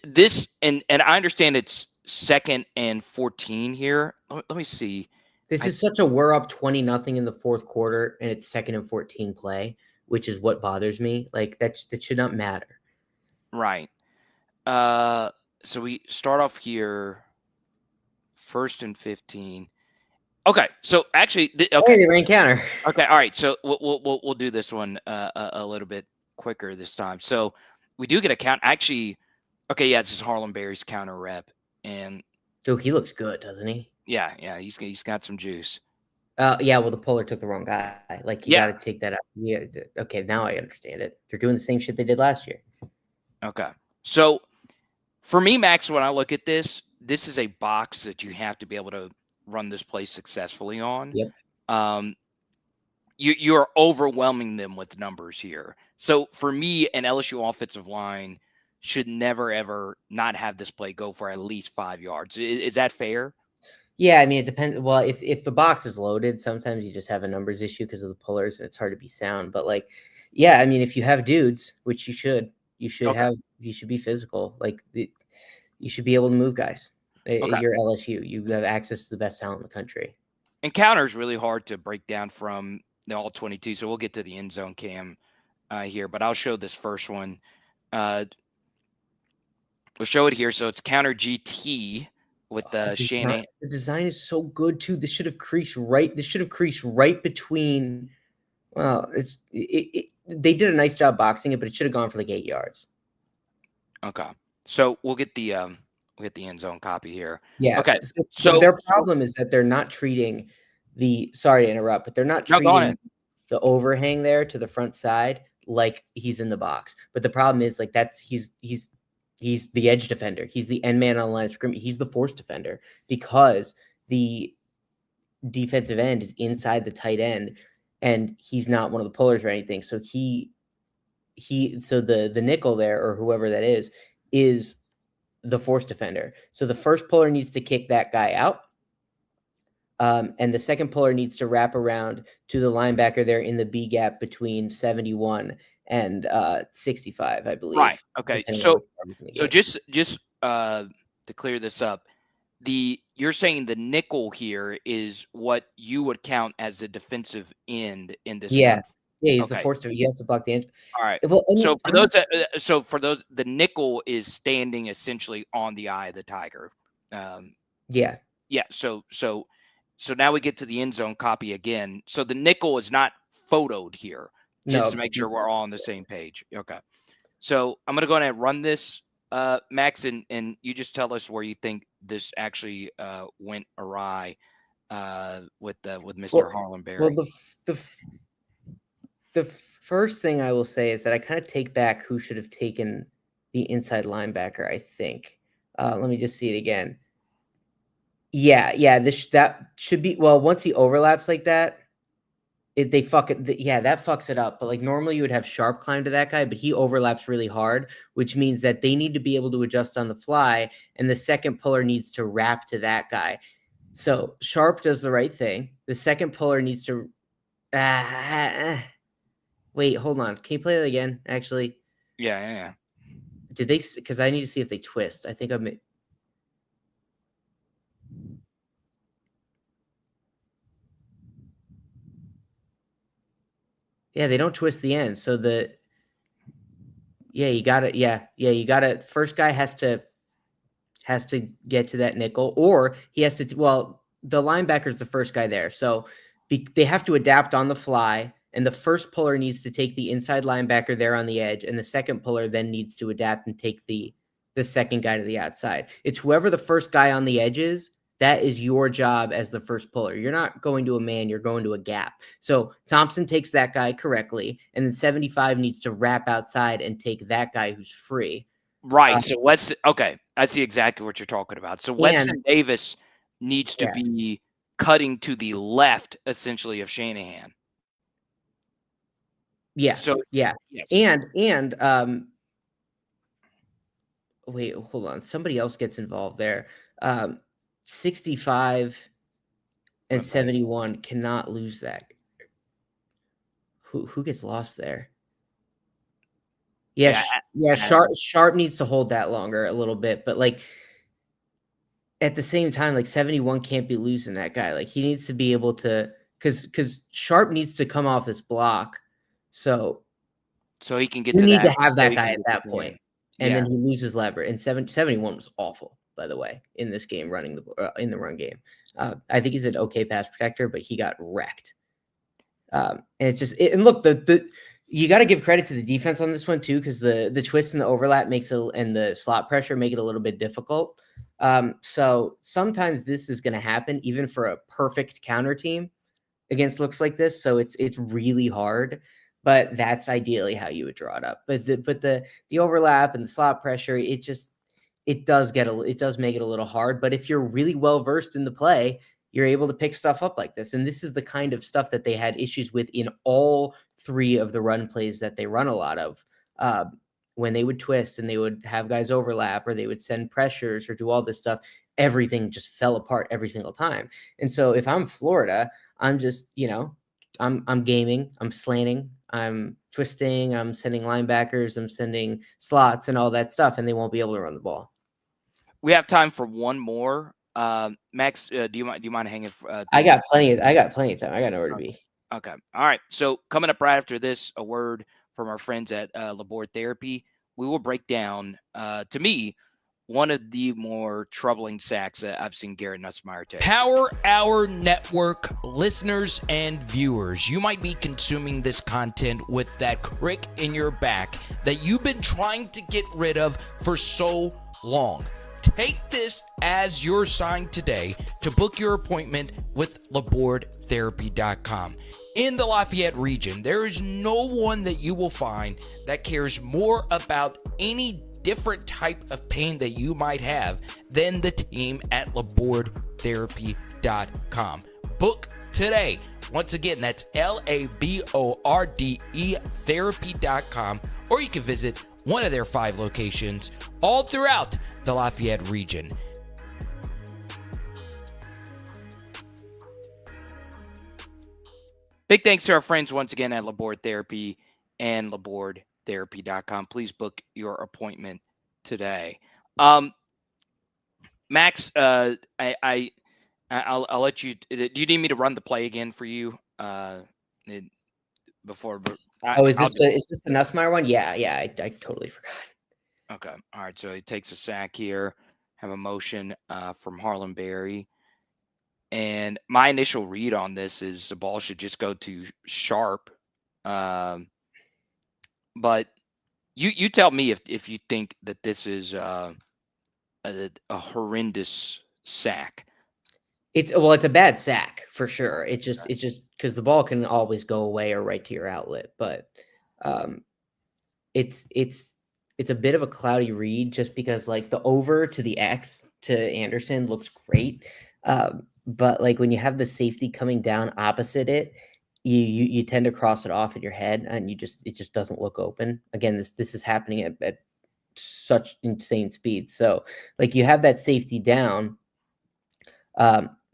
and I understand it's 2nd and 14 here. Let me see. This is such a we're up 20-0 in the fourth quarter and it's 2nd and 14 play, which is what bothers me. Like that should not matter. Right. So we start off here, 1st and 15. Okay. So actually, okay, they ran counter. Okay. All right. So we'll do this one a little bit quicker this time. So we do get a count. Actually, okay. Yeah, this is Harlem Berry's counter rep, and oh, he looks good, doesn't he? Yeah. He's got some juice. Yeah, well, the puller took the wrong guy. Like, you got to take that out. Yeah, okay, now I understand it. They're doing the same shit they did last year. Okay. So, for me, Max, when I look at this is a box that you have to be able to run this play successfully on. Yep. You're overwhelming them with numbers here. So, for me, an LSU offensive line should never, ever not have this play go for at least 5 yards. Is that fair? Yeah, I mean, it depends. Well, if the box is loaded, sometimes you just have a numbers issue because of the pullers, and it's hard to be sound. But like, yeah, I mean, if you have dudes, which you should be physical. Like, you should be able to move guys. You're LSU. You have access to the best talent in the country. And counter is really hard to break down from the all 22. So we'll get to the end zone cam here, but I'll show this first one. We'll show it here. So it's counter GT. With the Shanahan. The design is so good too. This should have creased right. This should have creased right between. Well, they did a nice job boxing it, but it should have gone for like 8 yards. Okay, so we'll get the end zone copy here. Yeah. Okay. So their problem is that they're not treating the. Sorry to interrupt, but they're not treating the overhang there to the front side like he's in the box. But the problem is like he's the edge defender. He's the end man on the line of scrimmage. He's the force defender because the defensive end is inside the tight end, and he's not one of the pullers or anything. So so the nickel there or whoever that is the force defender. So the first puller needs to kick that guy out, And the second puller needs to wrap around to the linebacker there in the B gap between 71 and 65, I believe. Right. Okay. depending on So which department's in the game. just to clear this up, you're saying the nickel here is what you would count as a defensive end in this Yeah. run. Yeah, he's the Okay. force. You have to block the end. All right. Well, I mean, So for those, the nickel is standing essentially on the eye of the tiger. yeah. Yeah. So now we get to the end zone copy again. So the nickel is not photoed here, just No, to make sure we're all on the same page. Okay. So I'm gonna go ahead and run this, Max, and you just tell us where you think this actually went awry with Mr. Harlan-Berry. Well, the first thing I will say is that I kind of take back who should have taken the inside linebacker, I think. Let me just see it again. Yeah, that should be, well, once he overlaps like that, that fucks it up. But like normally you would have Sharp climb to that guy, but he overlaps really hard, which means that they need to be able to adjust on the fly, and the second puller needs to wrap to that guy. So Sharp does the right thing. The second puller needs to wait, hold on. Can you play that again? Actually, Yeah. did they? Because I need to see if they twist. I think I'm. Yeah, they don't twist the end. So you got it. Yeah, you got it. First guy has to get to that nickel, or he has to. Well, the linebacker's the first guy there, so they have to adapt on the fly. And the first puller needs to take the inside linebacker there on the edge, and the second puller then needs to adapt and take the second guy to the outside. It's whoever the first guy on the edge is. That is your job as the first puller. You're not going to a man, you're going to a gap. So Thompson takes that guy correctly, and then 75 needs to wrap outside and take that guy who's free. Right. So okay. I see exactly what you're talking about. So Weston Davis needs to be cutting to the left, essentially, of Shanahan. Yeah. So yes. And wait, hold on. Somebody else gets involved there. 65 and 71 cannot lose that. Who gets lost there? Yeah. Sharp needs to hold that longer a little bit, but like at the same time, like 71 can't be losing that guy. Like he needs to be able to, because Sharp needs to come off this block. So he can get you to need that. to have that guy at that point. And then he loses lever. And 71 was awful, by the way, in this game, running in the run game. I think he's an okay pass protector, but he got wrecked. And it's just, and look, you got to give credit to the defense on this one too, because the twist and the overlap and the slot pressure make it a little bit difficult. So sometimes this is going to happen even for a perfect counter team against looks like this. So it's really hard. But that's ideally how you would draw it up. But the overlap and the slot pressure, it does make it a little hard. But if you're really well versed in the play, you're able to pick stuff up like this. And this is the kind of stuff that they had issues with in all three of the run plays that they run a lot of. When they would twist and they would have guys overlap, or they would send pressures or do all this stuff, everything just fell apart every single time. And so if I'm Florida, I'm just, I'm gaming, I'm slanting, I'm twisting, I'm sending linebackers, I'm sending slots and all that stuff, and they won't be able to run the ball. We have time for one more. Max, do you mind hanging? I got plenty of time. I got nowhere to be. Okay. All right. So coming up right after this, a word from our friends at Labor Therapy. We will break down, to me, one of the more troubling sacks that I've seen Garrett Nussmeier take. Power Hour Network listeners and viewers, you might be consuming this content with that crick in your back that you've been trying to get rid of for so long. Take this as your sign today to book your appointment with LabordTherapy.com. In the Lafayette region, there is no one that you will find that cares more about any different type of pain that you might have than the team at LabordTherapy.com. Book today. Once again, that's LABORDE therapy.com, or you can visit one of their 5 locations all throughout the Lafayette region. Big thanks to our friends once again at Labord Therapy and labordtherapy.com. Please book your appointment today. Max, I'll let you. Do you need me to run the play again for you? Before, but Is this the Nussmeyer one? Yeah, I totally forgot. Okay. All right. So he takes a sack here. Have a motion from Harlan Berry. And my initial read on this is the ball should just go to Sharp. But you tell me if you think that this is a horrendous sack. It's a bad sack for sure. It's just because the ball can always go away or right to your outlet, but it's a bit of a cloudy read just because like the over to the X to Anderson looks great, but like when you have the safety coming down opposite it, you tend to cross it off in your head and it just doesn't look open. Again, this is happening at such insane speed. So like you have that safety down.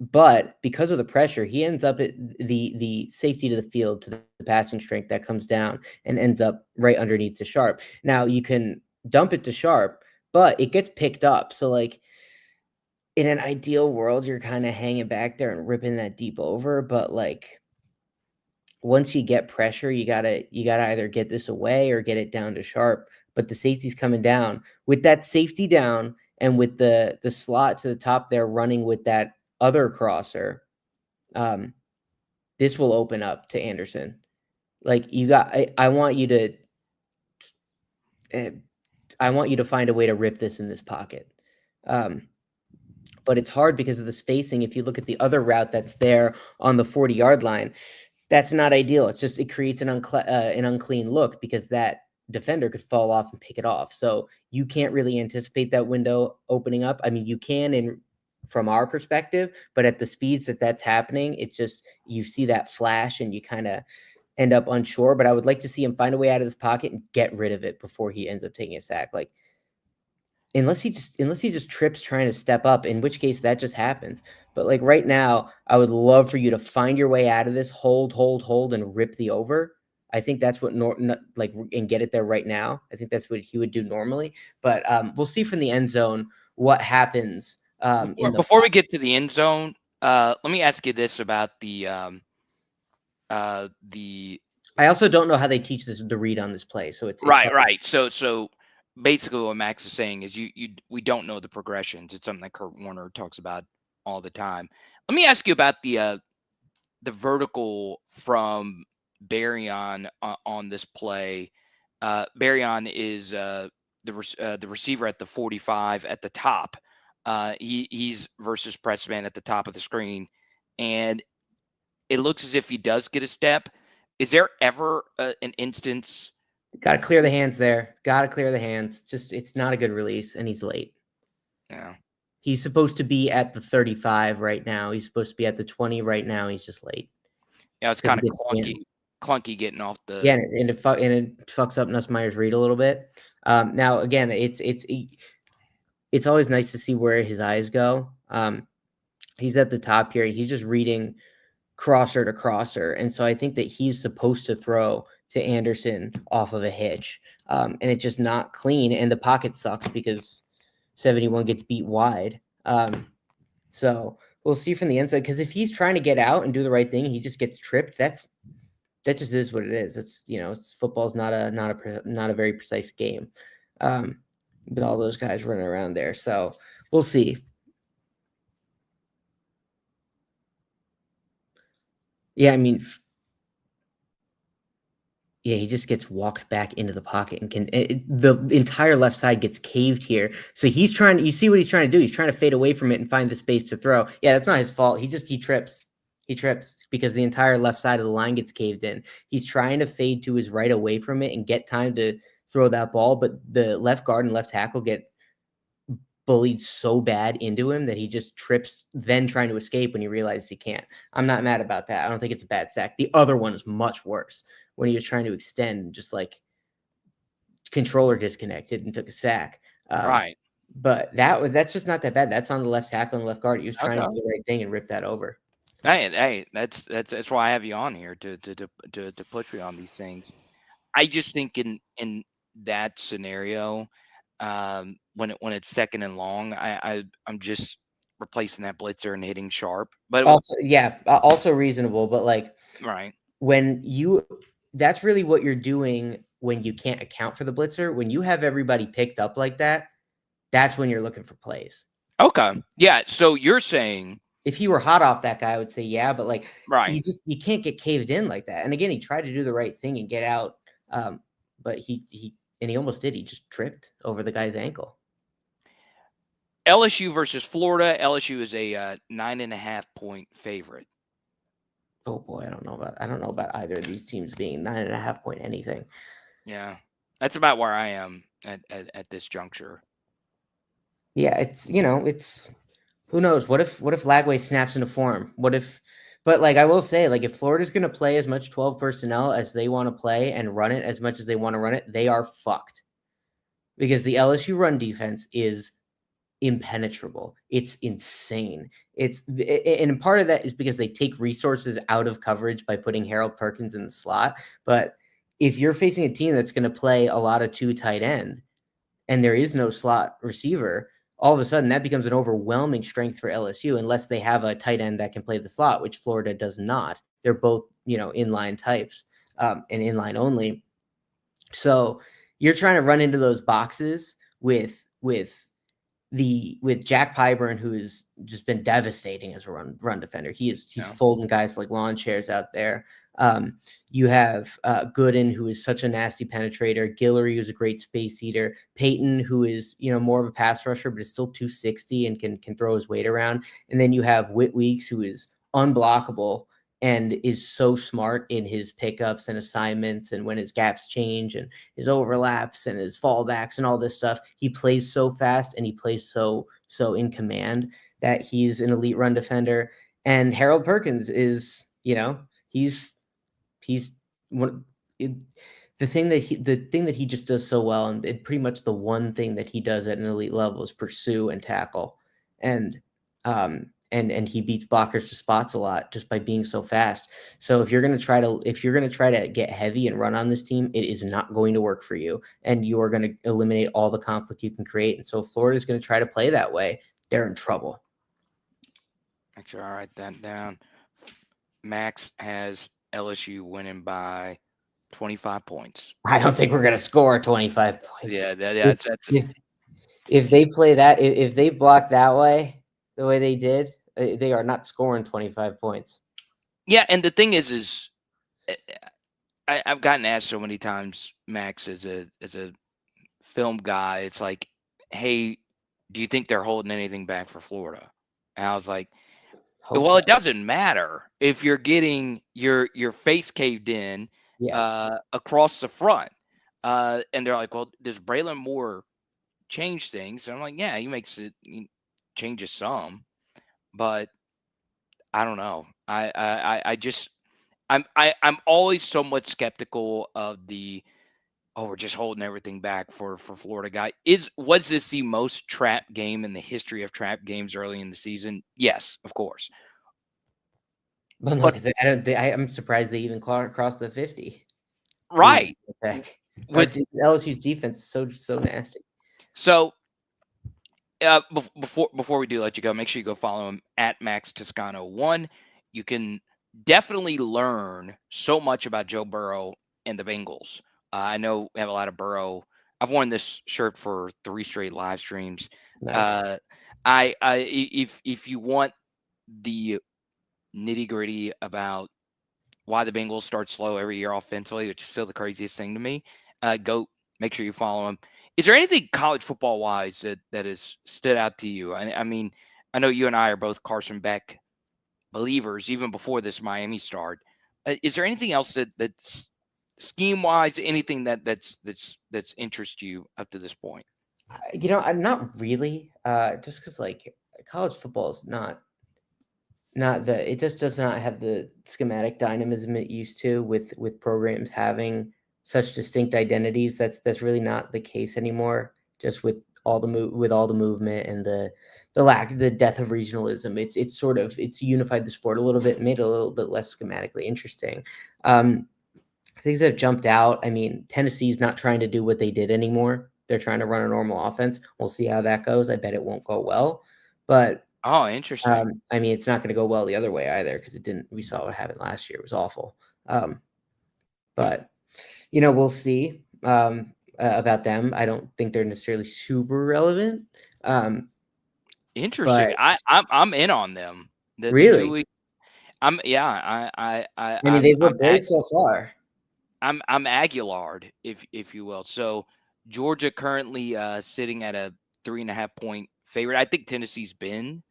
But because of the pressure, he ends up at the safety to the field to the passing strength that comes down and ends up right underneath to Sharp. Now you can dump it to Sharp, but it gets picked up. So like in an ideal world, you're kind of hanging back there and ripping that deep over. But like once you get pressure, you gotta either get this away or get it down to Sharp. But the safety's coming down. With that safety down and with the slot to the top there running with that other crosser, this will open up to Anderson. Like I want you to find a way to rip this in this pocket. But it's hard because of the spacing. If you look at the other route that's there on the 40-yard line, that's not ideal. It's just it creates an unclean look because that defender could fall off and pick it off. So you can't really anticipate that window opening up. I mean, you can from our perspective, but at the speeds that's happening, it's just you see that flash and you kind of end up unsure. But I would like to see him find a way out of this pocket and get rid of it before he ends up taking a sack. Like unless he just trips trying to step up, in which case that just happens. But like right now, I would love for you to find your way out of this, hold, and rip the over. I think that's what and get it there right now. I think that's what he would do normally. But we'll see from the end zone what happens. Before we get to the end zone, let me ask you this about the. I also don't know how they teach the read on this play, so it's right. So basically, what Max is saying is we don't know the progressions. It's something that Kurt Warner talks about all the time. Let me ask you about the vertical from Berryon on this play. Berryon is the receiver at the 45 at the top. He's versus Pressman at the top of the screen, and it looks as if he does get a step. Is there ever an instance? Got to clear the hands there. Got to clear the hands. Just it's not a good release, and he's late. Yeah. He's supposed to be at the 35 right now. He's supposed to be at the 20 right now. He's just late. Yeah, it's kind of clunky getting off the. Yeah, and it fucks up Nussmeier's read a little bit. Now again, it's always nice to see where his eyes go. He's at the top here. He's just reading crosser to crosser, and so I think that he's supposed to throw to Anderson off of a hitch, and it's just not clean. And the pocket sucks because 71 gets beat wide. So we'll see from the inside because if he's trying to get out and do the right thing, he just gets tripped. That just is what it is. It's football's not a very precise game, with all those guys running around there. So we'll see. Yeah, I mean, yeah, he just gets walked back into the pocket and the entire left side gets caved here. So he's trying. You see what he's trying to do? He's trying to fade away from it and find the space to throw. Yeah, that's not his fault. He trips. He trips because the entire left side of the line gets caved in. He's trying to fade to his right away from it and get time to throw that ball, but the left guard and left tackle get bullied so bad into him that he just trips, then trying to escape when he realizes he can't. I'm not mad about that. I don't think it's a bad sack. The other one is much worse when he was trying to extend and just like controller disconnected and took a sack. Right. But that's just not that bad. That's on the left tackle and left guard. He was trying to do the right thing and rip that over. Hey, that's why I have you on here to push me on these things. I just think in that scenario, when it's second and long, I'm just replacing that blitzer and hitting sharp. But Also, yeah, also reasonable, but like right, when you that's really what you're doing when you can't account for the blitzer. When you have everybody picked up like that, that's when you're looking for plays. okay, yeah. So you're saying If he were hot off that guy, I would say yeah, but like right? you can't get caved in like that. And again, he tried to do the right thing and get out, but he almost did. He just tripped over the guy's ankle. LSU versus Florida. LSU is a 9.5-point favorite. Oh boy, I don't know about either of these teams being 9.5 point anything. Yeah, that's about where I am at this juncture. Yeah, it's who knows? What if Lagway snaps into form? But like I will say, like if Florida's gonna play as much 12 personnel as they want to play and run it as much as they want to run it, they are fucked. Because the LSU run defense is impenetrable. It's insane. And part of that is because they take resources out of coverage by putting Harold Perkins in the slot. But if you're facing a team that's going to play a lot of two tight end and there is no slot receiver, all of a sudden that becomes an overwhelming strength for LSU unless they have a tight end that can play the slot, which Florida does not. They're both, inline types and inline only. So you're trying to run into those boxes with Jack Pyburn, who has just been devastating as a run defender. He's folding guys like lawn chairs out there. You have Gooden, who is such a nasty penetrator. Guillory, who's a great space eater. Peyton, who is more of a pass rusher, but is still 260 and can throw his weight around. And then you have Whit Weeks, who is unblockable and is so smart in his pickups and assignments and when his gaps change and his overlaps and his fallbacks and all this stuff. He plays so fast and he plays so in command that he's an elite run defender. And Harold Perkins is, he's one. The thing that he just does so well, and pretty much the one thing that he does at an elite level is pursue and tackle, and he beats blockers to spots a lot just by being so fast. So if you're gonna try to get heavy and run on this team, it is not going to work for you, and you are going to eliminate all the conflict you can create. And so if Florida is going to try to play that way, they're in trouble. Make sure I write that down. Max has LSU winning by 25 points. I don't think we're going to score 25 points. Yeah, that's if they play that, if they block that way, the way they did, they are not scoring 25 points. Yeah, and the thing is I've gotten asked so many times, Max, as a film guy, it's like, hey, do you think they're holding anything back for Florida? And I was like, it doesn't matter if you're getting your face caved in across the front. And they're like, well, does Braylon Moore change things? And I'm like, yeah, he changes some, but I don't know. I'm always somewhat skeptical of we're just holding everything back for Florida guy. Was this the most trap game in the history of trap games early in the season? Yes, of course. But look, I'm surprised they even crossed the 50. Right. With LSU's defense is so nasty. So before we do let you go, make sure you go follow him at Max Toscano 1. You can definitely learn so much about Joe Burrow and the Bengals. I know we have a lot of Burrow. I've worn this shirt for 3 straight live streams. Nice. If you want the nitty-gritty about why the Bengals start slow every year offensively, which is still the craziest thing to me, go make sure you follow him. Is there anything college football wise that has stood out to you? I mean, I know you and I are both Carson Beck believers even before this Miami start. Is there anything else that's scheme wise, anything that's interested you up to this point? I'm not really. Just because like college football is not it just does not have the schematic dynamism it used to with programs having such distinct identities. That's really not the case anymore. Just with all the movement and the death of regionalism. It's unified the sport a little bit, made it a little bit less schematically interesting. Things that have jumped out. I mean, Tennessee's not trying to do what they did anymore. They're trying to run a normal offense. We'll see how that goes. I bet it won't go well, but Oh, interesting. I mean, it's not going to go well the other way either because it didn't. We saw what happened last year. It was awful. But we'll see about them. I don't think they're necessarily super relevant. Interesting. But I'm in on them. The 2 really, week. I I mean, they've looked great so far. I'm Aguilar'd, if you will. So Georgia currently sitting at a 3.5 point favorite. I think Tennessee's been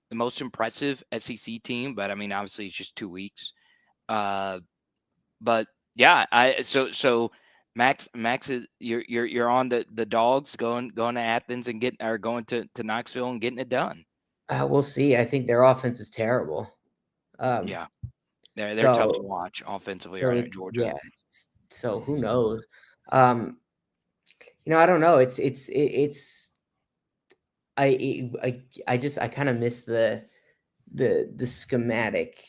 the most impressive SEC team, but I mean, obviously it's just 2 weeks. But yeah, so Max is you're on the dogs going to Athens and going to Knoxville and getting it done. We'll see. I think their offense is terrible. Yeah, they're tough to So watch offensively so right now, it's Georgia. yeah. So who knows? Um, I don't know. I kind of miss the schematic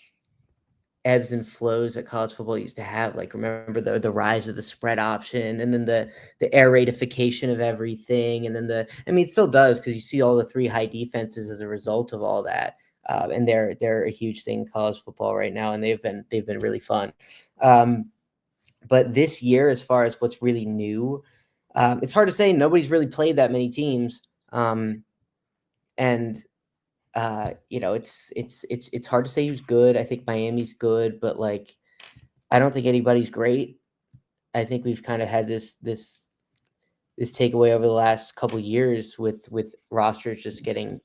ebbs and flows that college football used to have. Like, remember the rise of the spread option, and then the air raidification of everything, and then I mean, it still does because you see all the 3 high defenses as a result of all that. And they're a huge thing in college football right now, and they've been really fun. But this year, as far as what's really new, it's hard to say. Nobody's really played that many teams, and it's hard to say who's good. I think Miami's good, but like, I don't think anybody's great. I think we've kind of had this takeaway over the last couple years with rosters just getting,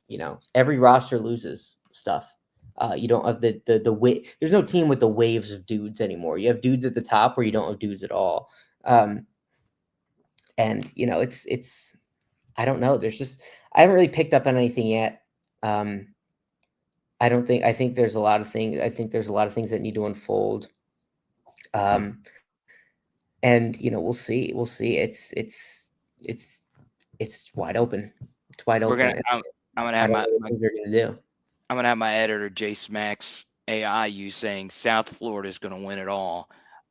every roster loses stuff. You don't have the there's no team with the waves of dudes anymore. You have dudes at the top, or you don't have dudes at all. And it's I don't know. I haven't really picked up on anything yet. I think there's a lot of things. I think there's a lot of things that need to unfold. And we'll see. We'll see. It's wide open. It's wide We're open. gonna. I'm gonna I have don't my, know what they're gonna do. I'm gonna have my editor Jace Max AIU saying South Florida is gonna win it all.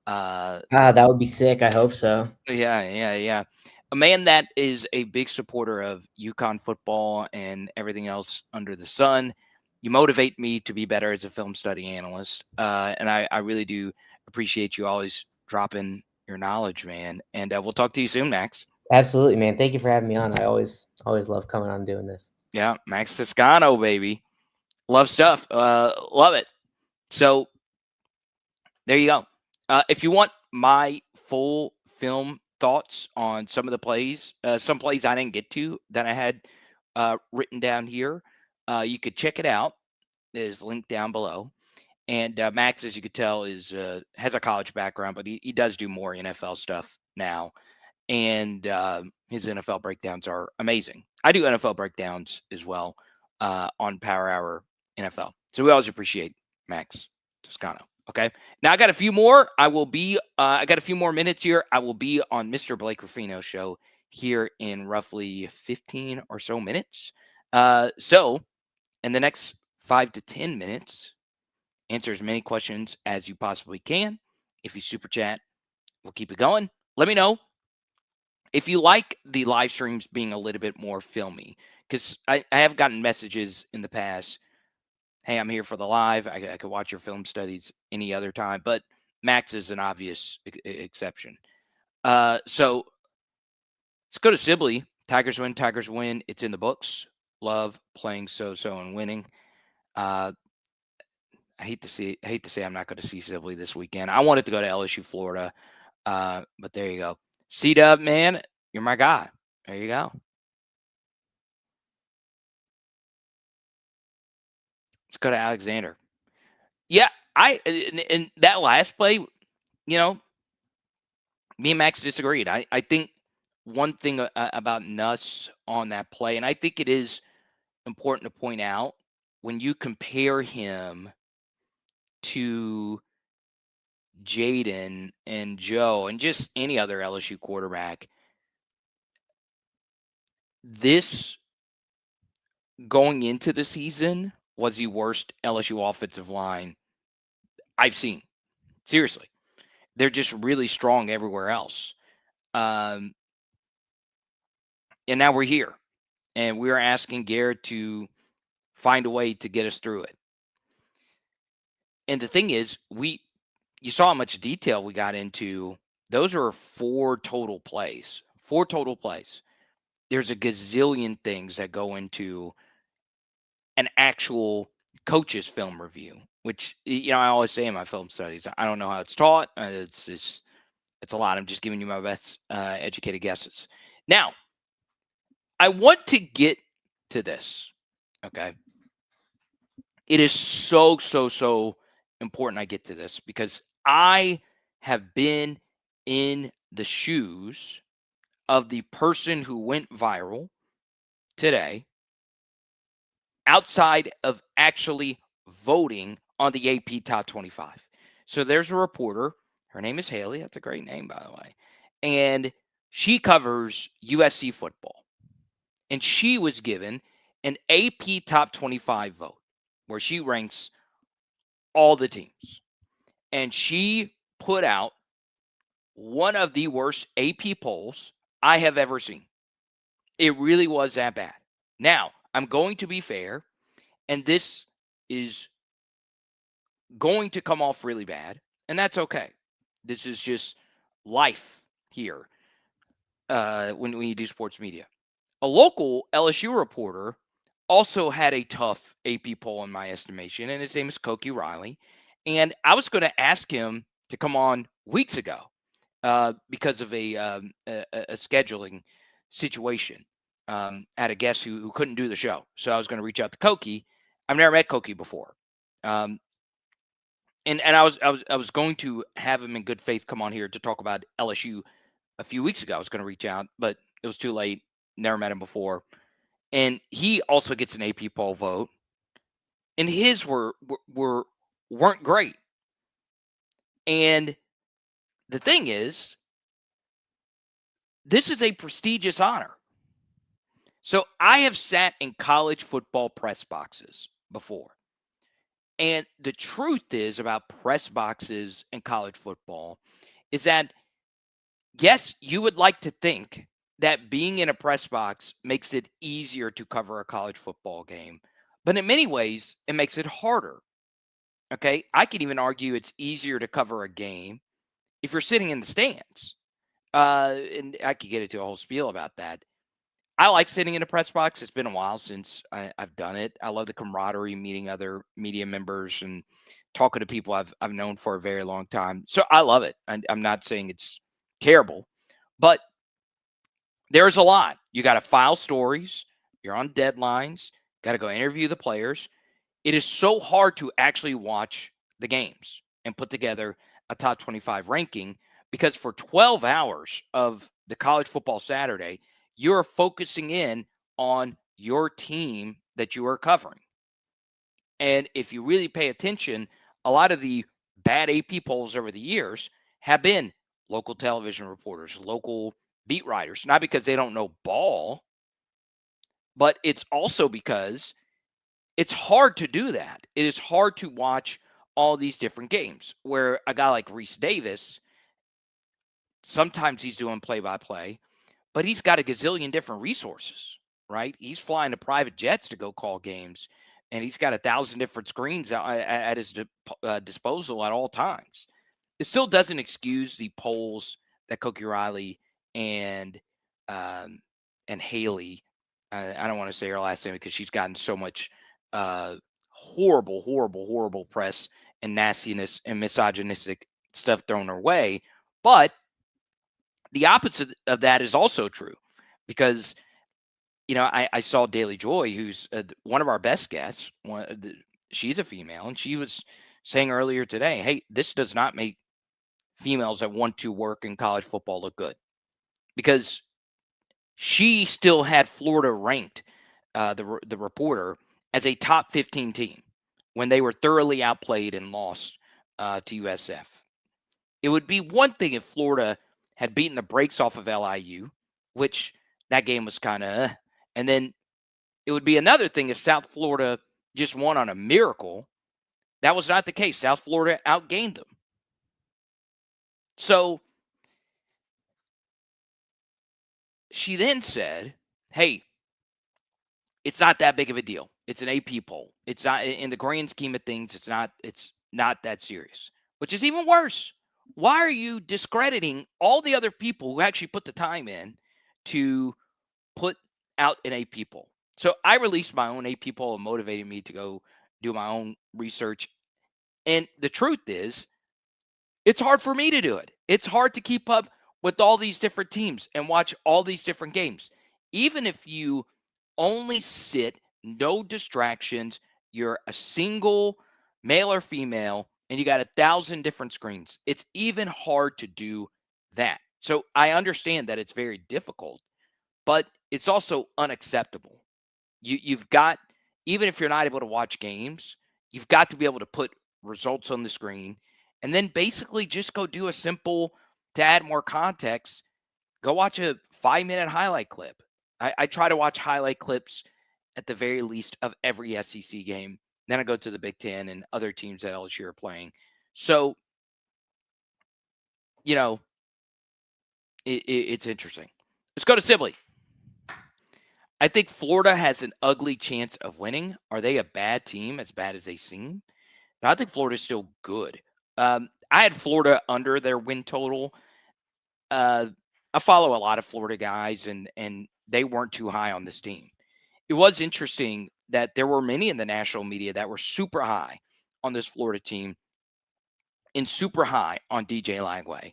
That would be sick. I hope so. Yeah. A man that is a big supporter of UConn football and everything else under the sun. You motivate me to be better as a film study analyst. And I really do appreciate you always dropping your knowledge, man. And we'll talk to you soon, Max. Absolutely, man. Thank you for having me on. I always love coming on and doing this. Yeah, Max Toscano, baby. Love stuff. Love it. So there you go. If you want my full film thoughts on some of the plays, some plays I didn't get to that I had written down here, you could check it out. There's linked down below. And Max, as you could tell, has a college background, but he does do more NFL stuff now. And his NFL breakdowns are amazing. I do NFL breakdowns as well on Power Hour NFL. So we always appreciate Max Toscano. Okay. Now I got a few more. I got a few more minutes here. I will be on Mr. Blake Ruffino's show here in roughly 15 or so minutes. So in the next 5 to 10 minutes, answer as many questions as you possibly can. If you super chat, we'll keep it going. Let me know if you like the live streams being a little bit more filmy, because I have gotten messages in the past. Hey, I'm here for the live. I could watch your film studies any other time, but Max is an obvious exception. So let's go to Sibley. Tigers win. Tigers win. It's in the books. Love playing so and winning. I hate to say I'm not going to see Sibley this weekend. I wanted to go to LSU, Florida, but there you go. C-Dub, man, you're my guy. There you go. Let's go to Alexander. Yeah, in that last play, me and Max disagreed. I think one thing about Nuss on that play, and I think it is important to point out when you compare him to Jaden and Joe and just any other LSU quarterback, this going into the season was the worst LSU offensive line I've seen. Seriously. They're just really strong everywhere else. And now we're here. And we're asking Garrett to find a way to get us through it. And the thing is, you saw how much detail we got into. Those are 4 total plays. 4 total plays. There's a gazillion things that go into an actual coach's film review, which I always say in my film studies, I don't know how it's taught. It's a lot. I'm just giving you my best educated guesses. Now, I want to get to this. Okay. It is so important I get to this because I have been in the shoes of the person who went viral today outside of actually voting on the AP Top 25. So there's a reporter. Her name is Haley. That's a great name, by the way. And she covers USC football. And she was given an AP Top 25 vote where she ranks all the teams. And she put out one of the worst AP polls I have ever seen. It really was that bad. Now, I'm going to be fair, and this is going to come off really bad, and that's okay. This is just life here when you do sports media. A local LSU reporter also had a tough AP poll in my estimation, and his name is Koki Riley. And I was going to ask him to come on weeks ago because of a scheduling situation. Had a guest who couldn't do the show, so I was going to reach out to Koki. I've never met Koki before, and I was going to have him in good faith come on here to talk about LSU a few weeks ago. I was going to reach out, but it was too late. Never met him before, and he also gets an AP poll vote, and his weren't great. And the thing is, this is a prestigious honor. So I have sat in college football press boxes before. And the truth is about press boxes and college football is that, yes, you would like to think that being in a press box makes it easier to cover a college football game. But in many ways, it makes it harder. Okay? I could even argue it's easier to cover a game if you're sitting in the stands. And I could get into a whole spiel about that. I like sitting in a press box. It's been a while since I've done it. I love the camaraderie, meeting other media members and talking to people I've known for a very long time. So I love it. I'm not saying it's terrible, but there's a lot. You got to file stories. You're on deadlines. Got to go interview the players. It is so hard to actually watch the games and put together a top 25 ranking because for 12 hours of the college football Saturday, you're focusing in on your team that you are covering. And if you really pay attention, a lot of the bad AP polls over the years have been local television reporters, local beat writers, not because they don't know ball, but it's also because it's hard to do that. It is hard to watch all these different games where a guy like Reese Davis, sometimes he's doing play-by-play, but he's got a gazillion different resources, right? He's flying to private jets to go call games, and he's got 1,000 different screens at his disposal at all times. It still doesn't excuse the polls that Koki Riley and Haley, I don't want to say her last name because she's gotten so much horrible press and nastiness and misogynistic stuff thrown her way. But the opposite of that is also true because, I saw Daily Joy, who's one of our best guests. She's a female, and she was saying earlier today, hey, this does not make females that want to work in college football look good because she still had Florida ranked, the reporter, as a top 15 team when they were thoroughly outplayed and lost to USF. It would be one thing if Florida had beaten the brakes off of LIU, which that game was kind of, And then it would be another thing if South Florida just won on a miracle. That was not the case. South Florida outgained them. So she then said, hey, it's not that big of a deal. It's an AP poll. It's not, in the grand scheme of things, it's not that serious, which is even worse. Why are you discrediting all the other people who actually put the time in to put out an AP poll? So I released my own AP poll and motivated me to go do my own research. And the truth is, it's hard for me to do it. It's hard to keep up with all these different teams and watch all these different games. Even if you only sit, no distractions, you're a single male or female, and you got 1,000 different screens, it's even hard to do that. So I understand that it's very difficult, but it's also unacceptable. You've got, even if you're not able to watch games, you've got to be able to put results on the screen and then basically just go do a simple, to add more context, go watch a 5-minute highlight clip. I try to watch highlight clips at the very least of every SEC game. Then I go to the Big Ten and other teams that LSU are playing. So, it's interesting. Let's go to Sibley. I think Florida has an ugly chance of winning. Are they a bad team, as bad as they seem? No, I think Florida's still good. I had Florida under their win total. I follow a lot of Florida guys, and they weren't too high on this team. It was interesting that there were many in the national media that were super high on this Florida team and super high on DJ Lagway.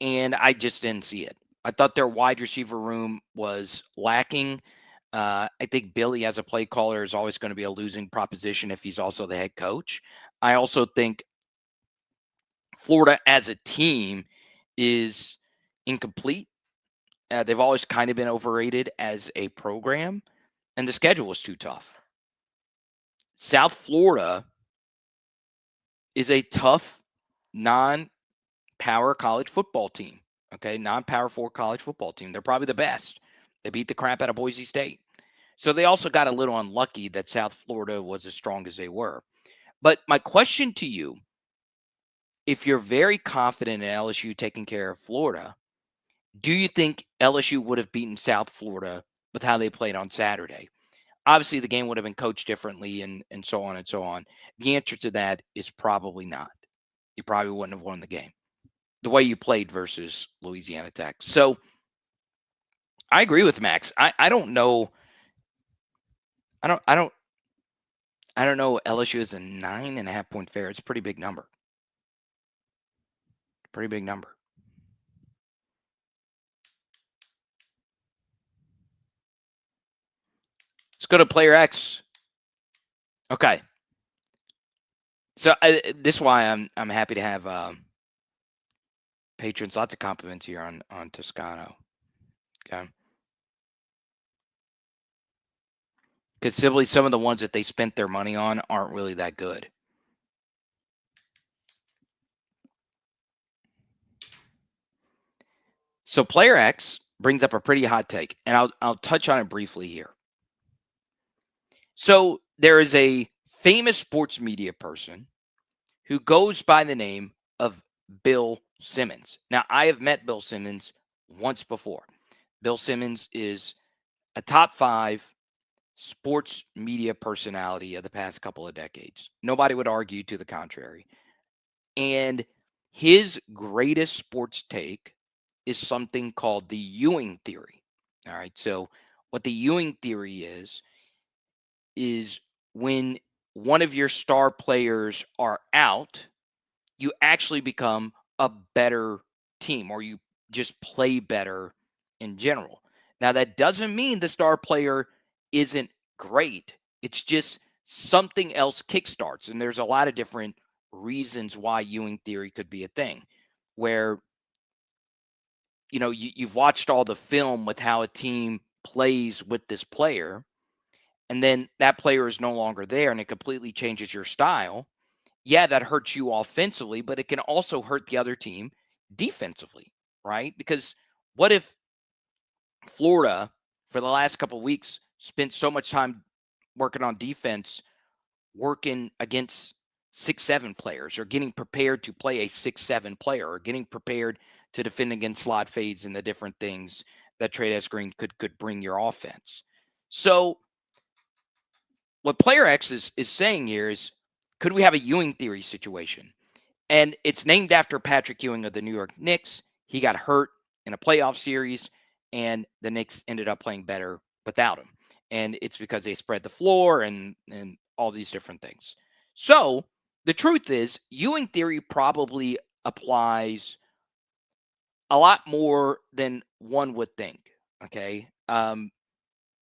And I just didn't see it. I thought their wide receiver room was lacking. I think Billy, as a play caller, is always going to be a losing proposition if he's also the head coach. I also think Florida as a team is incomplete. They've always kind of been overrated as a program, and the schedule was too tough. South Florida is a tough non-power college football team, okay? Non-power 4 college football team. They're probably the best. They beat the crap out of Boise State. So they also got a little unlucky that South Florida was as strong as they were. But my question to you, if you're very confident in LSU taking care of Florida, do you think LSU would have beaten South Florida with how they played on Saturday? Obviously, the game would have been coached differently and so on and so on. The answer to that is probably not. You probably wouldn't have won the game the way you played versus Louisiana Tech. So I agree with Max. I don't know. I don't know. LSU is a 9.5 point favorite. It's a pretty big number. Pretty big number. Let's go to player X. Okay. So this is why I'm happy to have patrons. Lots of compliments here on Toscano. Okay. Because simply some of the ones that they spent their money on aren't really that good. So player X brings up a pretty hot take, and I'll touch on it briefly here. So there is a famous sports media person who goes by the name of Bill Simmons. Now, I have met Bill Simmons once before. Bill Simmons is a top 5 sports media personality of the past couple of decades. Nobody would argue to the contrary. And his greatest sports take is something called the Ewing theory. All right. So what the Ewing theory is when one of your star players are out, you actually become a better team, or you just play better in general. Now, that doesn't mean the star player isn't great. It's just something else kickstarts. And there's a lot of different reasons why Ewing theory could be a thing, where you've watched all the film with how a team plays with this player, and then that player is no longer there and it completely changes your style. Yeah, that hurts you offensively, but it can also hurt the other team defensively, right? Because what if Florida for the last couple of weeks, spent so much time working on defense, working against 6'7" players, or getting prepared to play a 6'7" player, or getting prepared to defend against slot fades and the different things that Trey Green could bring your offense. So what Player X is saying here is, could we have a Ewing theory situation? And it's named after Patrick Ewing of the New York Knicks. He got hurt in a playoff series, and the Knicks ended up playing better without him. And it's because they spread the floor and all these different things. So the truth is, Ewing theory probably applies a lot more than one would think. Okay.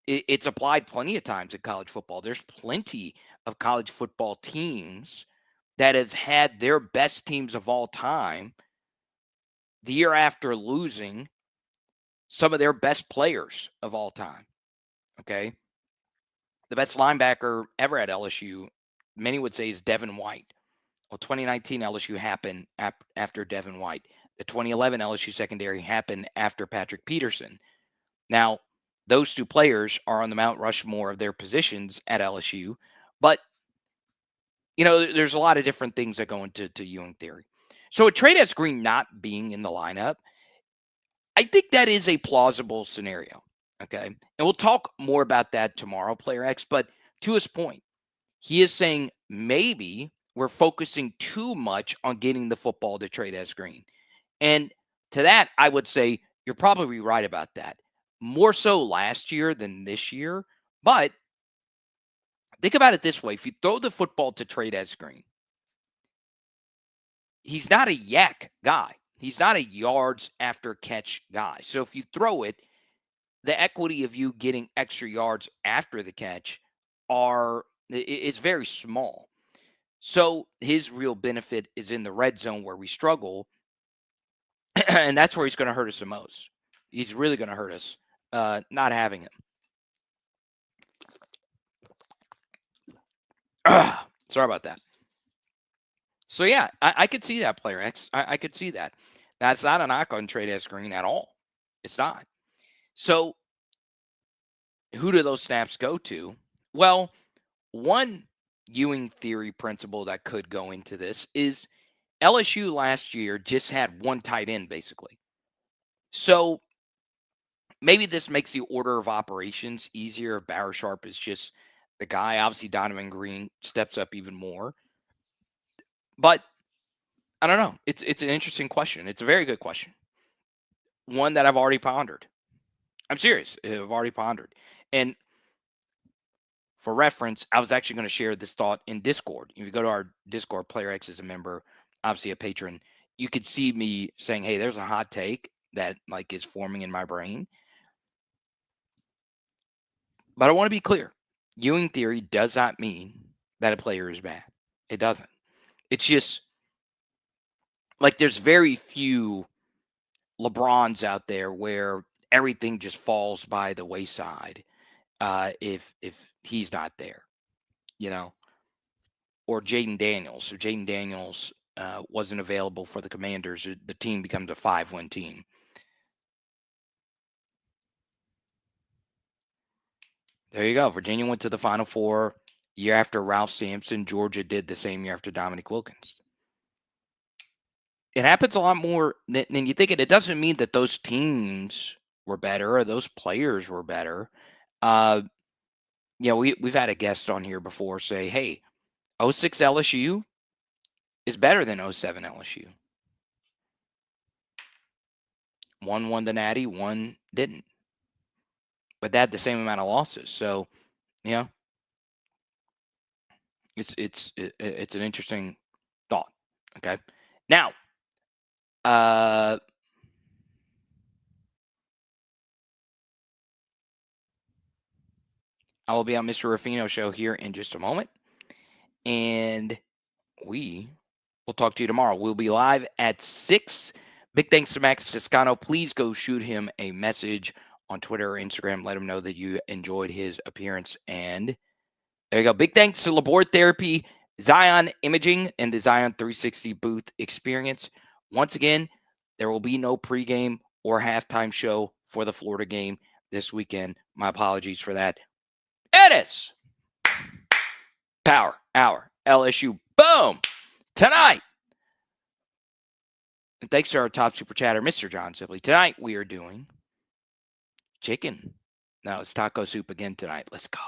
It's applied plenty of times in college football. There's plenty of college football teams that have had their best teams of all time the year after losing some of their best players of all time. Okay. The best linebacker ever at LSU, many would say, is Devin White. Well, 2019 LSU happened after Devin White. The 2011 LSU secondary happened after Patrick Peterson. Now, those two players are on the Mount Rushmore of their positions at LSU, but there's a lot of different things that go into Ewing theory. So with Trey Green not being in the lineup, I think that is a plausible scenario. Okay. And we'll talk more about that tomorrow, Player X. But to his point, he is saying maybe we're focusing too much on getting the football to Trey Green. And to that, I would say you're probably right about that. More so last year than this year. But think about it this way. If you throw the football to Trey Green, he's not a yak guy. He's not a yards after catch guy. So if you throw it, the equity of you getting extra yards after the catch is very small. So his real benefit is in the red zone where we struggle. And that's where he's going to hurt us the most. He's really going to hurt us not having him. Sorry about that. So, yeah, I could see that, Player X. I could see that. That's not a knock on Trey Green at all. It's not. So, who do those snaps go to? Well, one Ewing theory principle that could go into this is LSU last year just had one tight end, basically. So, maybe this makes the order of operations easier. Barry Sharp is just the guy. Obviously, Donovan Green steps up even more. But I don't know. It's an interesting question. It's a very good question. One that I've already pondered. I'm serious. I've already pondered. And for reference, I was actually going to share this thought in Discord. If you go to our Discord, Player X is a member, obviously a patron. You could see me saying, hey, there's a hot take that is forming in my brain. But I want to be clear. Ewing theory does not mean that a player is bad. It doesn't. It's just there's very few LeBrons out there where everything just falls by the wayside if he's not there, or Jaden Daniels. If Jaden Daniels wasn't available for the Commanders, the team becomes a 5-win team. There you go. Virginia went to the Final Four year after Ralph Sampson. Georgia did the same year after Dominique Wilkins. It happens a lot more than you think. It doesn't mean that those teams were better or those players were better. We've had a guest on here before say, hey, 06 LSU is better than 07 LSU. One won the Natty, one didn't. But they had the same amount of losses. So, it's an interesting thought. Okay. Now, I will be on Mr. Ruffino's show here in just a moment. And we will talk to you tomorrow. We'll be live at 6. Big thanks to Max Toscano. Please go shoot him a message on Twitter or Instagram. Let him know that you enjoyed his appearance. And there you go. Big thanks to Labor Therapy, Zion Imaging, and the Zion 360 booth experience. Once again, there will be no pregame or halftime show for the Florida game. this weekend. My apologies for that. It is Power Hour LSU. Boom! Tonight. And thanks to our top super chatter, Mr. John Sibley. Tonight we are doing chicken. No, it's taco soup again tonight. Let's go.